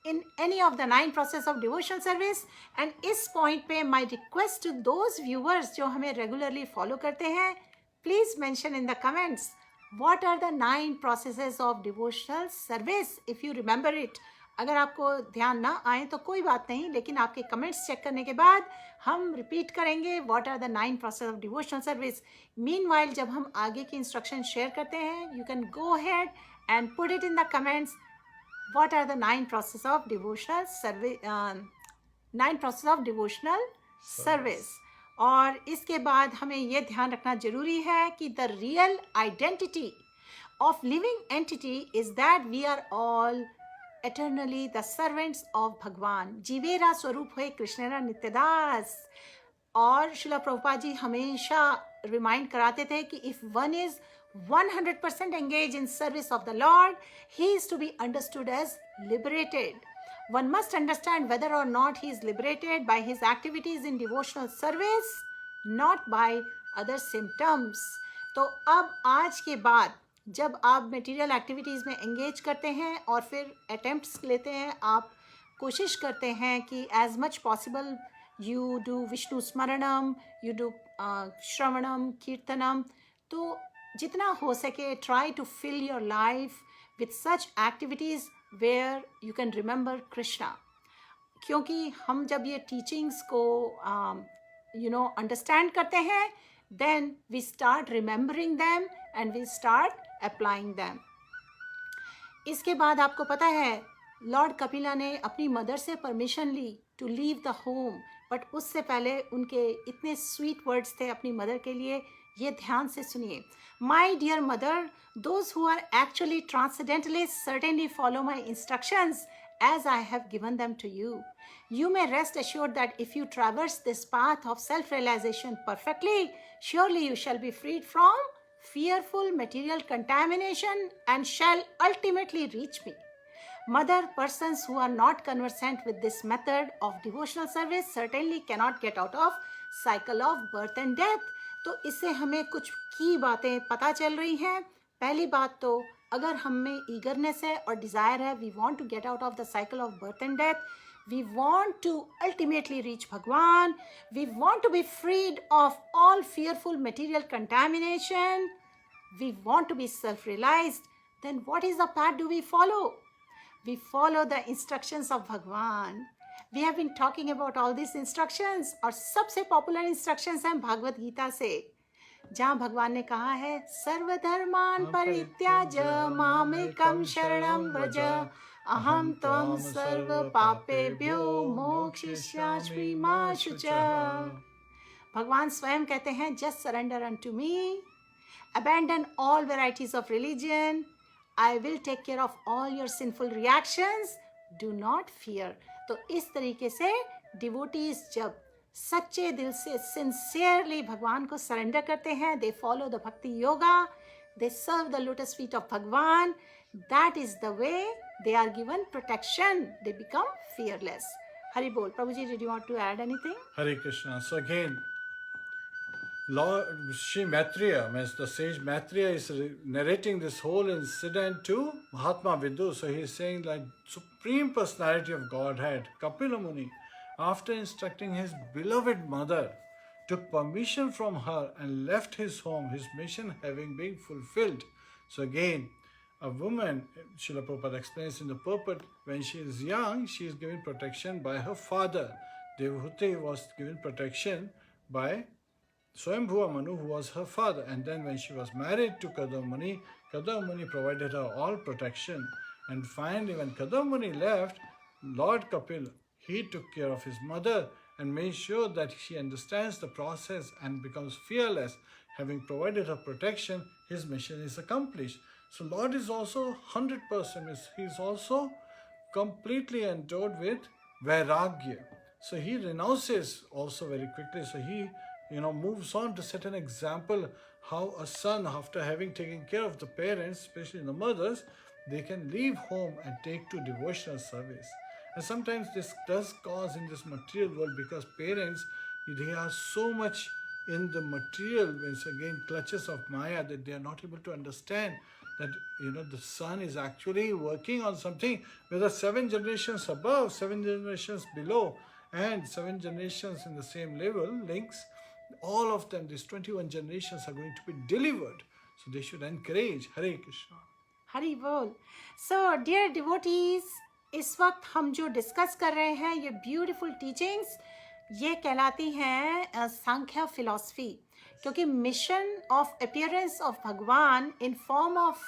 Speaker 1: in any of the 9 process of devotional service. And इस point पे my request to those viewers जो हमें regularly follow करते हैं, please mention in the comments what are the 9 processes of devotional service if you remember it. अगर आपको ध्यान ना आए तो कोई बात नहीं, लेकिन आपके कमेंट्स चेक करने के बाद हम रिपीट करेंगे what are the 9 process of devotional service. Meanwhile जब हम आगे की इंस्ट्रक्शन शेयर करते हैं, you can go ahead and put it in the comments what are the 9 process of devotional service, 9 process of devotional service. और इसके बाद हमें ये ध्यान रखना जरूरी है कि the real identity of living entity is that we are all eternally the servants of भगवान. जीवेरा स्वरूप है कृष्णेरा नित्यदास. और शिला प्रभुपाद जी हमेशा रिमाइंड कराते थे कि if one is 100% engaged in service of the Lord, he is to be understood as liberated. One must understand whether or not he is liberated by his activities in devotional service, not by other symptoms. तो अब आज के बाद जब आप material activities में engage करते हैं और फिर अटेम्प्ट्स लेते हैं, आप कोशिश करते हैं कि as much possible you do Vishnu स्मरणम, यू डू श्रवणम, कीर्तनम, तो जितना हो सके try to fill your life with such activities where you can remember Krishna. क्योंकि हम जब ये टीचिंग्स को अंडरस्टैंड करते हैं, then we start remembering them and we start applying them. इसके बाद आपको पता है लॉर्ड कपिला ने अपनी मदर से परमिशन ली to leave the home, but उससे पहले उनके इतने स्वीट वर्ड्स थे अपनी मदर के लिए, ये ध्यान से सुनिए। My dear mother, those who are actually transcendentalist certainly follow my instructions as I have given them to you. You may rest assured that if you traverse this path of self-realization perfectly, surely you shall be freed from fearful material contamination and shall ultimately reach me. Mother, persons who are not conversant with this method of devotional service certainly cannot get out of cycle of birth and death. तो इससे हमें कुछ की बातें पता चल रही हैं। पहली बात तो अगर हम में ईगरनेस है और डिज़ायर है, we want to get out of the cycle of birth and death, we want to ultimately reach Bhagwan, we want to be freed of all fearful material contamination, we want to be self-realized, then what is the path do we follow? We follow the instructions of Bhagwan. We have been talking about all these instructions और सबसे popular instructions हैं भागवत गीता से, जहाँ भगवान ने कहा है सर्वधर्मान परित्याज्य मामेकं शरणं व्रज अहम त्वं सर्व पापेभ्यो मोक्षयिष्यामि मा शुचः। भगवान स्वयं कहते हैं just surrender unto me, abandon all varieties of religion, I will take care of all your sinful reactions, do not fear। तो इस तरीके से डिवोटीज जब सच्चे दिल से सिंसियरली भगवान को सरेंडर करते हैं, दे follow the bhakti yoga, they serve the lotus feet of भगवान, that is the way they are given protection, they become fearless. Hari बोल। प्रभु जी, did you want to add anything?
Speaker 2: Hare Krishna. So again, Lord Shri Maitreya, means the sage Maitreya, is narrating this whole incident to Mahatma Vidu. So he is saying like Supreme Personality of Godhead, Kapila Muni, after instructing his beloved mother, took permission from her and left his home, his mission having been fulfilled. So again, a woman, Srila Prabhupada explains in the purport, when she is young, she is given protection by her father. Devahuti was given protection by Swayambhuva Manu, who was her father. And then when she was married to Kadam Muni provided her all protection. And finally, when Kadam Muni left, Lord Kapil, he took care of his mother and made sure that she understands the process and becomes fearless. Having provided her protection, his mission is accomplished. So Lord is also 100%, he is also completely endowed with vairagya. So he renounces also very quickly. So he moves on to set an example how a son, after having taken care of the parents, especially the mothers, they can leave home and take to devotional service. And sometimes this does cause in this material world, because parents, they are so much in the material, means again clutches of Maya, that they are not able to understand that the son is actually working on something, whether 7 generations above, 7 generations below, and 7 generations in the same level, links, all of them, these 21 generations are going to be delivered. So they should encourage. Hare Krishna.
Speaker 1: Hari बोल। So dear devotees, इस वक्त हम जो discuss कर रहे हैं ये beautiful teachings, ये कहलाती हैं सांख्य फिलॉसफी, क्योंकि मिशन ऑफ अपीयरेंस ऑफ भगवान in form of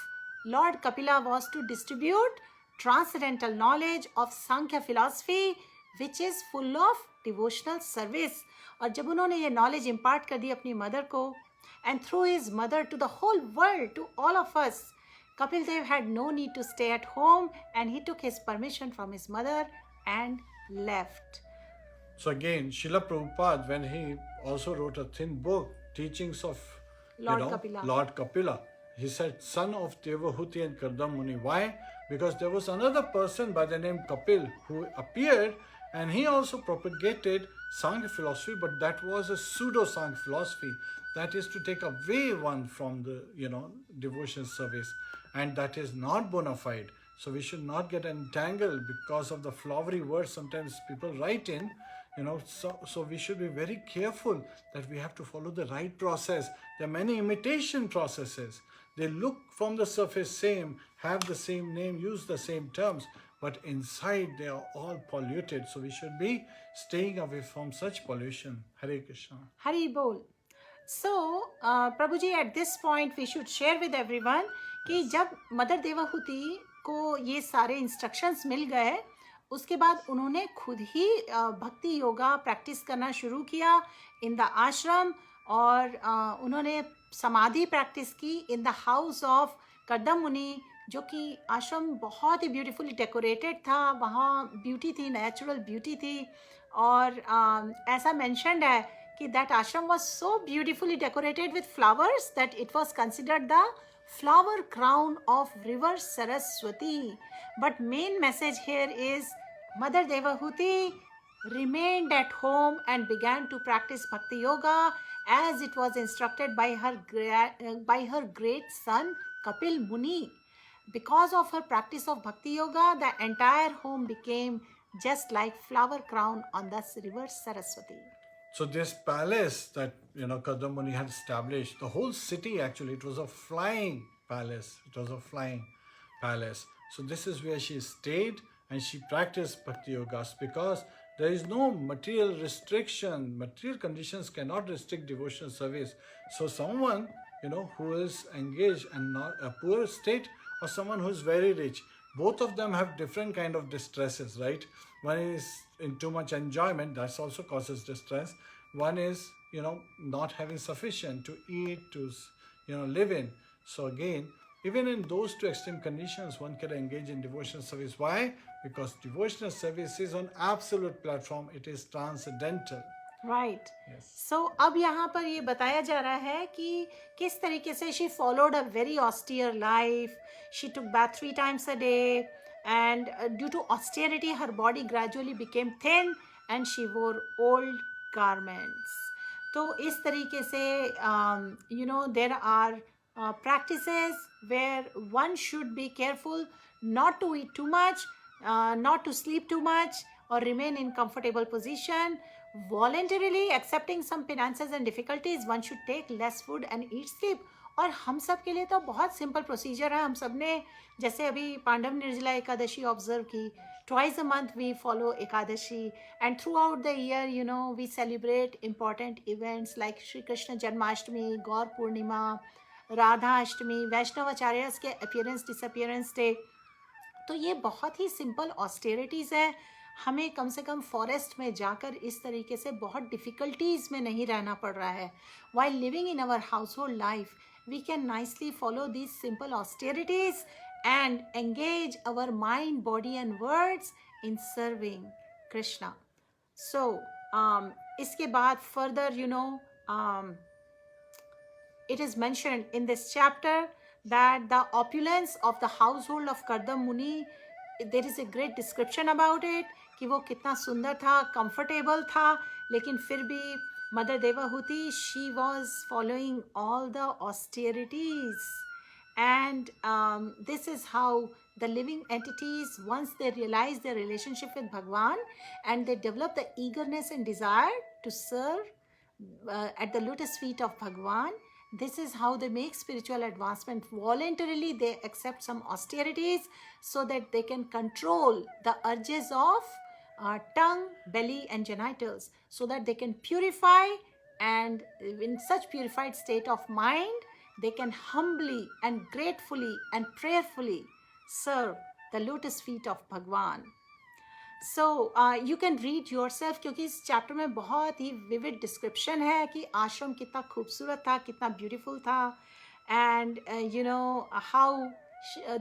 Speaker 1: Lord Kapila was to distribute transcendental knowledge of Sankhya philosophy which is full of devotional service. और जब उन्होंने ये नॉलेज इम्पार्ट कर दी अपनी मदर को, and through his mother to the whole world, to all of us, Kapil Dev had no need to stay at home, and he took his permission from his mother and left.
Speaker 2: So again, Srila Prabhupada, when he also wrote a thin book, Teachings of Lord Kapila, he said, son of Devahuti and Kardam Muni. Why? Because there was another person by the name Kapil who appeared, and he also propagated Sankhya philosophy, but that was a pseudo Sankhya philosophy. That is to take away one from the devotion service, and that is not bona fide. So we should not get entangled because of the flowery words sometimes people write in. So we should be very careful that we have to follow the right process. There are many imitation processes. They look from the surface same, have the same name, use the same terms, but inside they are all polluted. So we should be staying away from such pollution. Hare Krishna.
Speaker 1: Hari Bol. So, Prabhuji, at this point we should share with everyone कि जब mother Devahuti को ये सारे instructions मिल गए, उसके बाद उन्होंने खुद ही भक्ति योगा प्रैक्टिस करना शुरू किया इन द आश्रम, और उन्होंने समाधि प्रैक्टिस की in the house of Kardam मुनि, जो कि आश्रम बहुत ही ब्यूटीफुली डेकोरेटेड था. वहाँ ब्यूटी थी, नेचुरल ब्यूटी थी, और ऐसा मेंशन्ड है कि दैट आश्रम was so beautifully decorated with flowers that it was considered the flower crown of river Saraswati. But main message here is Mother Devahuti remained at home and began to practice bhakti yoga as it was instructed by her great son Kapil Muni. Because of her practice of bhakti yoga, the entire home became just like flower crown on the river Saraswati.
Speaker 2: So this palace that Kadam Muni had established, the whole city actually, it was a flying palace. It was a flying palace. So this is where she stayed and she practiced bhakti yogas, because there is no material restriction. Material conditions cannot restrict devotional service. So someone who is engaged and not a poor state, or someone who is very rich, both of them have different kind of distresses, right? One is in too much enjoyment, that also causes distress. One is not having sufficient to eat, to live in. So again, even in those two extreme conditions, one can engage in devotional service. Why? Because devotional service is on absolute platform. It is transcendental.
Speaker 1: Right.
Speaker 2: Yes.
Speaker 1: So अब यहाँ पर ये बताया जा रहा है कि किस तरीके से she followed a very austere life. She took bath 3 times a day, and due to austerity, her body gradually became thin and she wore old garments. तो इस तरीके से there are practices where one should be careful not to eat too much, not to sleep too much, or remain in comfortable position. Voluntarily accepting some penances and difficulties, one should take less food and eat sleep. और हम सब के लिए तो बहुत simple procedure है. हम सब ने जैसे अभी पांडव निर्जला एकादशी ऑब्जर्व की, twice a month we follow Ekadashi, and throughout the year we celebrate important events like Shri Krishna Janmashtami, Gaur Purnima, Radha Ashtami, Vaishnavacharyas के appearance disappearance day. तो ये बहुत ही सिंपल ऑस्टेरिटीज़ है. हमें कम से कम फॉरेस्ट में जाकर इस तरीके से बहुत डिफ़िकल्टीज़ में नहीं रहना पड़ रहा है. While living in our household life, we can nicely follow these simple austerities and engage our mind, body and words in serving Krishna. So, इसके बाद further, it is mentioned in this chapter that the opulence of the household of Kardam Muni, there is a great description about it, कि वो कितना सुंदर था, comfortable था, लेकिन फिर भी Mother Devahuti, she was following all the austerities. And this is how the living entities, once they realize their relationship with Bhagwan and they develop the eagerness and desire to serve at the lotus feet of Bhagwan, this is how they make spiritual advancement. Voluntarily, they accept some austerities so that they can control the urges of tongue, belly and genitals, so that they can purify, and in such purified state of mind, they can humbly and gratefully and prayerfully serve the lotus feet of Bhagwan. So you can read yourself, क्योंकि इस चैप्टर में बहुत ही vivid description है कि आश्रम कितना खूबसूरत था, कितना beautiful था, and how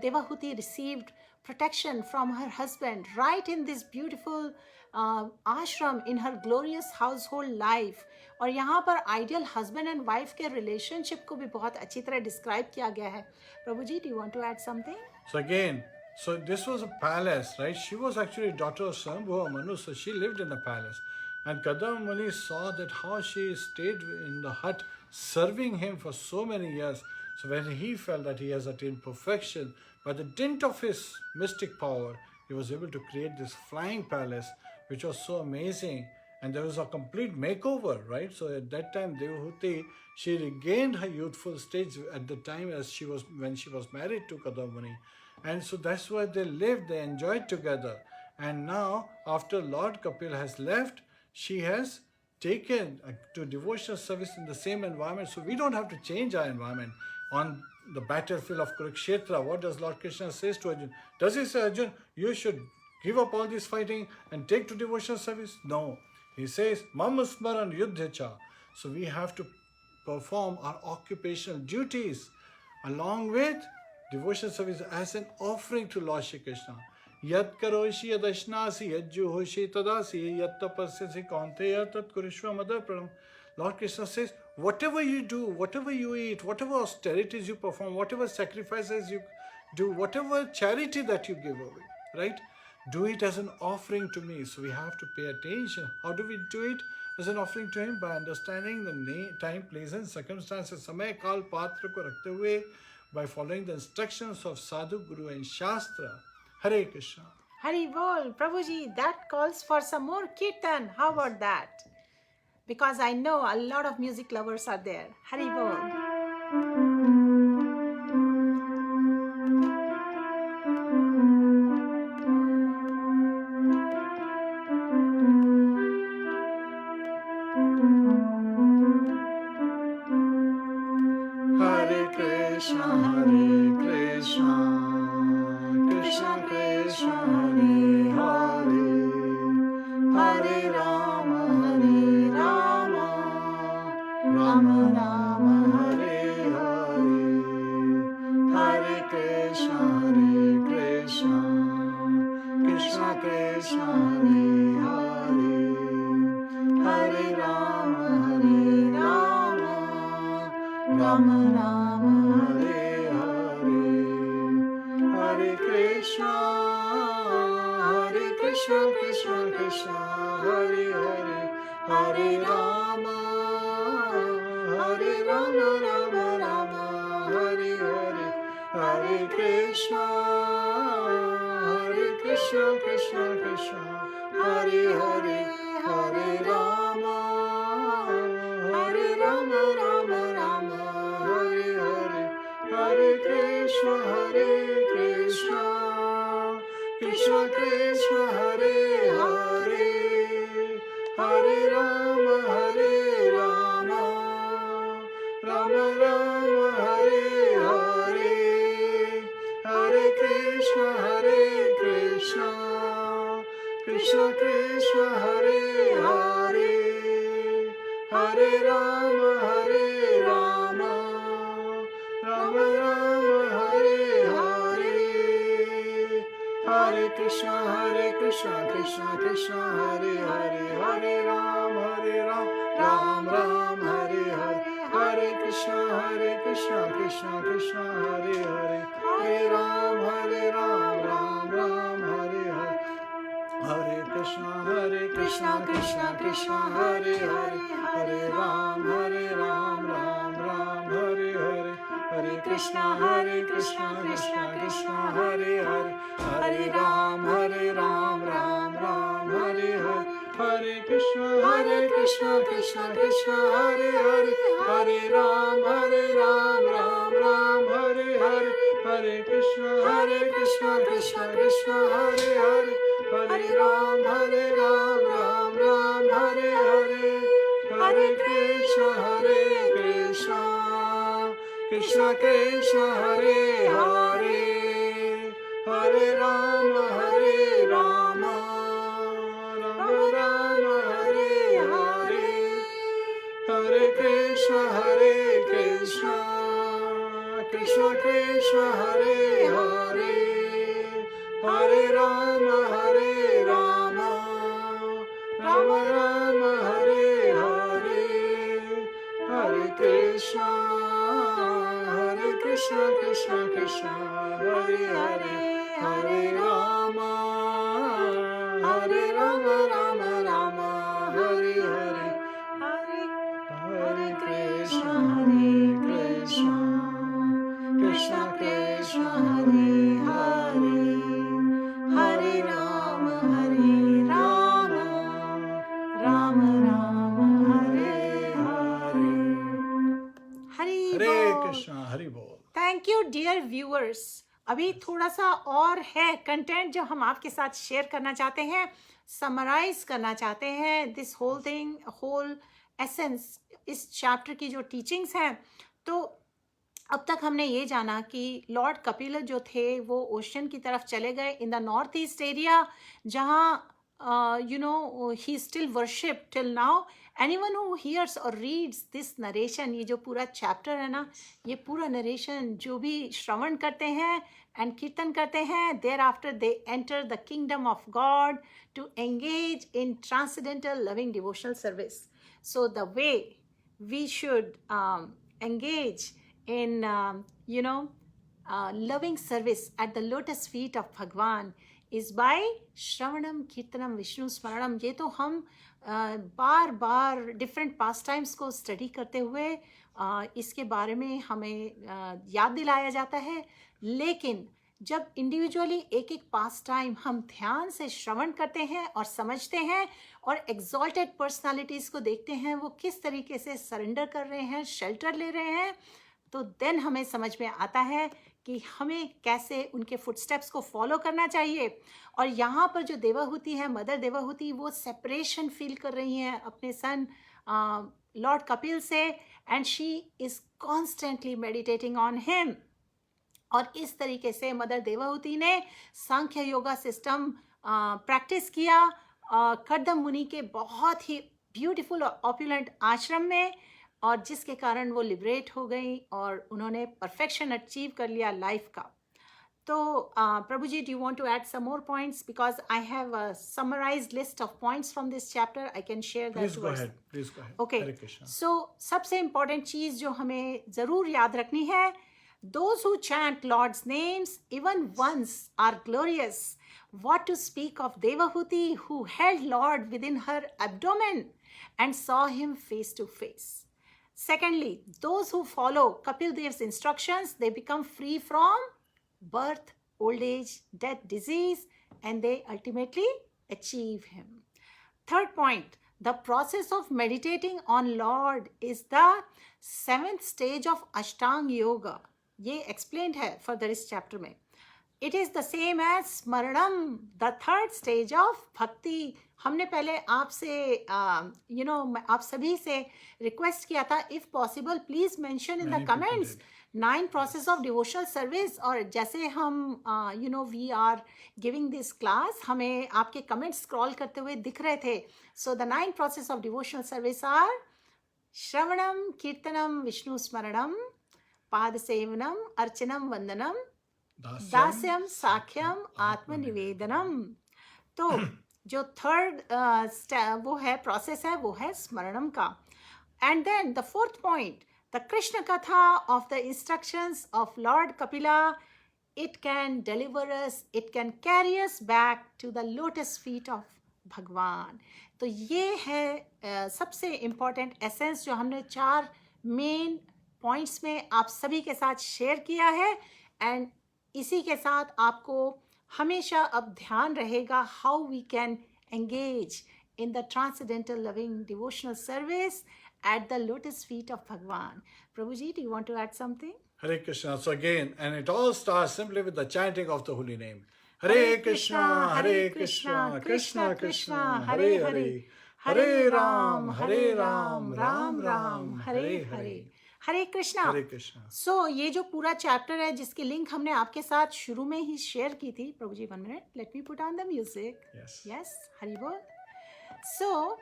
Speaker 1: Devahuti received protection from her husband right in this beautiful ashram in her glorious household life. और यहाँ पर ideal husband and wife के relationship को भी बहुत अच्छी तरह describe किया गया है. Prabhu ji, do you want to add something?
Speaker 2: So again, so this was a palace, right? She was actually daughter of Swayambhuva Manu, so she lived in a palace. And Kadam Muni saw that how she stayed in the hut serving him for so many years. So when he felt that he has attained perfection, by the dint of his mystic power, he was able to create this flying palace, which was so amazing. And there was a complete makeover, right? So at that time, Devahuti, she regained her youthful stage at the time as she was when she was married to Kadam Muni. And so that's why they lived, they enjoyed together. And now, after Lord Kapil has left, she has taken to devotional service in the same environment. So we don't have to change our environment. On the battlefield of Kurukshetra, what does Lord Krishna says to Arjun? Does he say, Arjun, you should give up all this fighting and take to devotional service? No. He says, Mamasmaran Yuddhacha. So we have to perform our occupational duties along with devotional service as an offering to Lord Shri Krishna. Yat karoshi yadashnasi yajjuhoshi tadasi yat tapasyasi kaunteya tat kurishva madapranam. Lord Krishna says, whatever you do, whatever you eat, whatever austerities you perform, whatever sacrifices you do, whatever charity that you give away, right? Do it as an offering to me. So we have to pay attention. How do we do it? As an offering to him by understanding the time, place and circumstances. Samay, kal, patra ko rakhte hue, by following the instructions of Sadhu, Guru and Shastra. Hare Krishna.
Speaker 1: Hari Bol, Prabhuji, that calls for some more kirtan. How about that? Because I know a lot of music lovers are there. Hari Bol.
Speaker 2: हरे
Speaker 1: बोल।
Speaker 2: कृष्णा, हरि बोल।
Speaker 1: Thank you dear viewers. अभी थोड़ा सा और है content जो हम आपके साथ शेयर करना चाहते हैं, समराइज करना चाहते हैं this whole thing, whole essence, इस चैप्टर की जो टीचिंग्स हैं। तो अब तक हमने ये जाना कि लॉर्ड कपिल जो थे वो ओशन की तरफ चले गए in the north east area, जहाँ you know he still worship till now. Anyone who hears और रीड्स दिस नरेशन, ये जो पूरा चैप्टर है ना, ये पूरा नरेशन जो भी श्रवण करते हैं एंड कीर्तन करते हैं, thereafter they enter the kingdom of God to engage in transcendental loving devotional service. So the way we should engage in loving service at the lotus feet of Bhagwan is by Shravanam, Kirtanam, Vishnu Smaranam. ये तो हम बार बार different पास times को study करते हुए इसके बारे में हमें याद दिलाया जाता है। लेकिन जब इंडिविजुअली एक एक पास टाइम हम ध्यान से श्रवण करते हैं और समझते हैं और एग्जॉल्टेड पर्सनालिटीज़ को देखते हैं वो किस तरीके से सरेंडर कर रहे हैं, शेल्टर ले रहे हैं, तो देन हमें समझ में आता है कि हमें कैसे उनके फुटस्टेप्स को फॉलो करना चाहिए। और यहाँ पर जो देवाहुति है, मदर देवाहुति, वो सेपरेशन फील कर रही हैं अपने सन लॉर्ड कपिल से, and she is constantly meditating on him. और इस तरीके से मदर देवाहुति ने सांख्य योगा सिस्टम प्रैक्टिस किया कर्दम मुनि के बहुत ही ब्यूटीफुल और ऑप्युलेंट आश्रम में, और जिसके कारण वो लिबरेट हो गई और उन्होंने परफेक्शन अचीव कर लिया लाइफ का। तो प्रभु जी, do you want to add some more points, because I have a summarised list of points from this chapter, I can share that to us.
Speaker 2: Please go ahead.
Speaker 1: Okay, so सबसे important चीज़ जो हमें ज़रूर याद रखनी है, those who chant Lord's names even once are glorious. What to speak of Devahuti, who held Lord within her abdomen and saw him face to face. Secondly, those who follow Kapil Dev's instructions, they become free from birth, old age, death, disease, and they ultimately achieve him. Third point, the process of meditating on Lord is the 7th stage of Ashtanga Yoga. ये explained है further इस चैप्टर में. It is the same as स्मरणम, the third stage of bhakti. हमने पहले आपसे आप सभी से रिक्वेस्ट किया था, if possible please mention in the comments 9 process of devotional service. और जैसे हम we are giving this class, हमें आपके कमेंट्स स्क्रॉल करते हुए दिख रहे थे. So the 9 process of devotional service are श्रवणम, कीर्तनम, विष्णु स्मरणम, पाद सेवनम, अर्चनम, वंदनम, दास्यम, साख्यम, आत्मनिवेदनम. तो जो थर्ड वो है प्रोसेस है, वो है स्मरणम का. And then the fourth point, the Krishna katha of the instructions of Lord Kapila. It can deliver us, it can carry us back to the lotus feet of Bhagavan. तो ये है सबसे इम्पॉर्टेंट एसेंस जो हमने 4 मेन पॉइंट्स में आप सभी के साथ शेयर किया है. एंड इसी के साथ आपको हमेशा अब ध्यान रहेगा how we can engage in the transcendental loving devotional service at the lotus feet of Bhagavan. Prabhu ji, do you want to add something?
Speaker 2: Hare Krishna. So again, and it all starts simply with the chanting of the holy name. Hare Krishna, Hare Krishna, Krishna Krishna, Hare Hare, Hare Ram, Ram Ram, Hare Hare.
Speaker 1: हरे कृष्णा.
Speaker 2: हरे कृष्णा.
Speaker 1: सो ये जो पूरा chapter है जिसकी link हमने आपके साथ शुरू में ही शेयर की थी. प्रभु जी, 1 minute, let me put on the music. Yes, Hari बोल. सो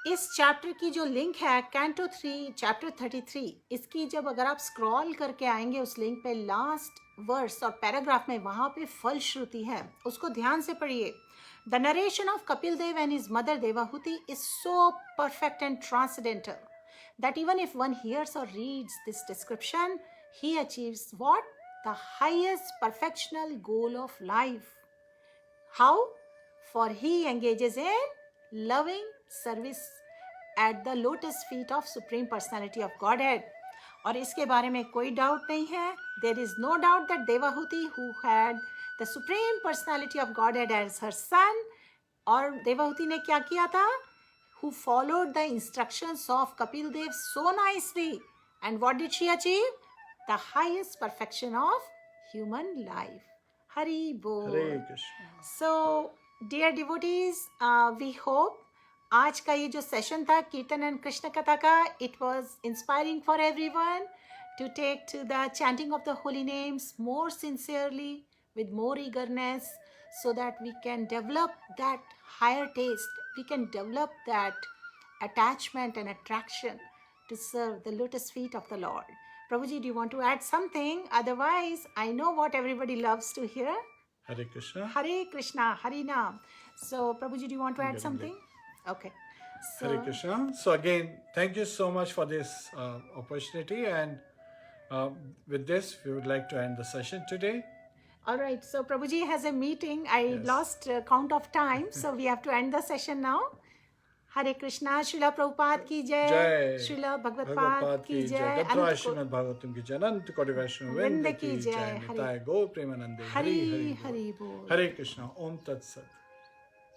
Speaker 1: इस चैप्टर की जो लिंक है, कैंटो 3 चैप्टर 33, इसकी जब अगर आप स्क्रॉल करके आएंगे उस लिंक पे, लास्ट वर्स और पैराग्राफ में वहाँ पे फलश्रुति है, उसको ध्यान से पढ़िए. The narration of Kapil Dev and his mother Devahuti is so perfect and transcendental that even if one hears or reads this description, he achieves what? The highest perfectional goal of life. How? For he engages in loving service at the lotus feet of Supreme Personality of Godhead. और इसके बारे में कोई doubt नहीं है. There is no doubt that Devahuti, who had the Supreme Personality of Godhead as her son, और देवाहुति ने क्या किया था? who followed the instructions of Kapil Dev so nicely. And what did she achieve? The highest perfection of human life. Hari Bol.
Speaker 2: Hare Krishna.
Speaker 1: So, dear devotees, we hope आज का ये जो session था कीर्तन एंड कृष्ण कथा का, it was inspiring for everyone to take to the chanting of the holy names more sincerely, with more eagerness, so that we can develop that higher taste, we can develop that attachment and attraction to serve the lotus feet of the Lord. Prabhuji, do you want to add something? Otherwise, I know what everybody loves to hear.
Speaker 2: Hare Krishna.
Speaker 1: Hare Krishna, Hari Nam. So, Prabhuji, do you want to add something? Okay. So,
Speaker 2: Hare Krishna. So again, thank you so much for this opportunity, and with this, we would like to end the session today.
Speaker 1: all right. So, Prabhuji has a meeting. I
Speaker 2: Yes.
Speaker 1: lost count of time. So, we have to end the session now. Hare Krishna, Srila Prabhupada ki jai,
Speaker 2: Jai.
Speaker 1: Srila Bhagavad
Speaker 2: Bhagavad
Speaker 1: ki jai,
Speaker 2: Gadra
Speaker 1: Anant
Speaker 2: Srimad Bhagavatam ki jai, Anant Koti Vaishnava
Speaker 1: Vrinda
Speaker 2: Vrinda
Speaker 1: ki
Speaker 2: ki
Speaker 1: jai.
Speaker 2: jai,
Speaker 1: Hare-
Speaker 2: Nitai Gaur Premanande.
Speaker 1: Hari
Speaker 2: Hari
Speaker 1: Hari
Speaker 2: Bol.
Speaker 1: Bol.
Speaker 2: Hare Krishna. Om Tat Sat.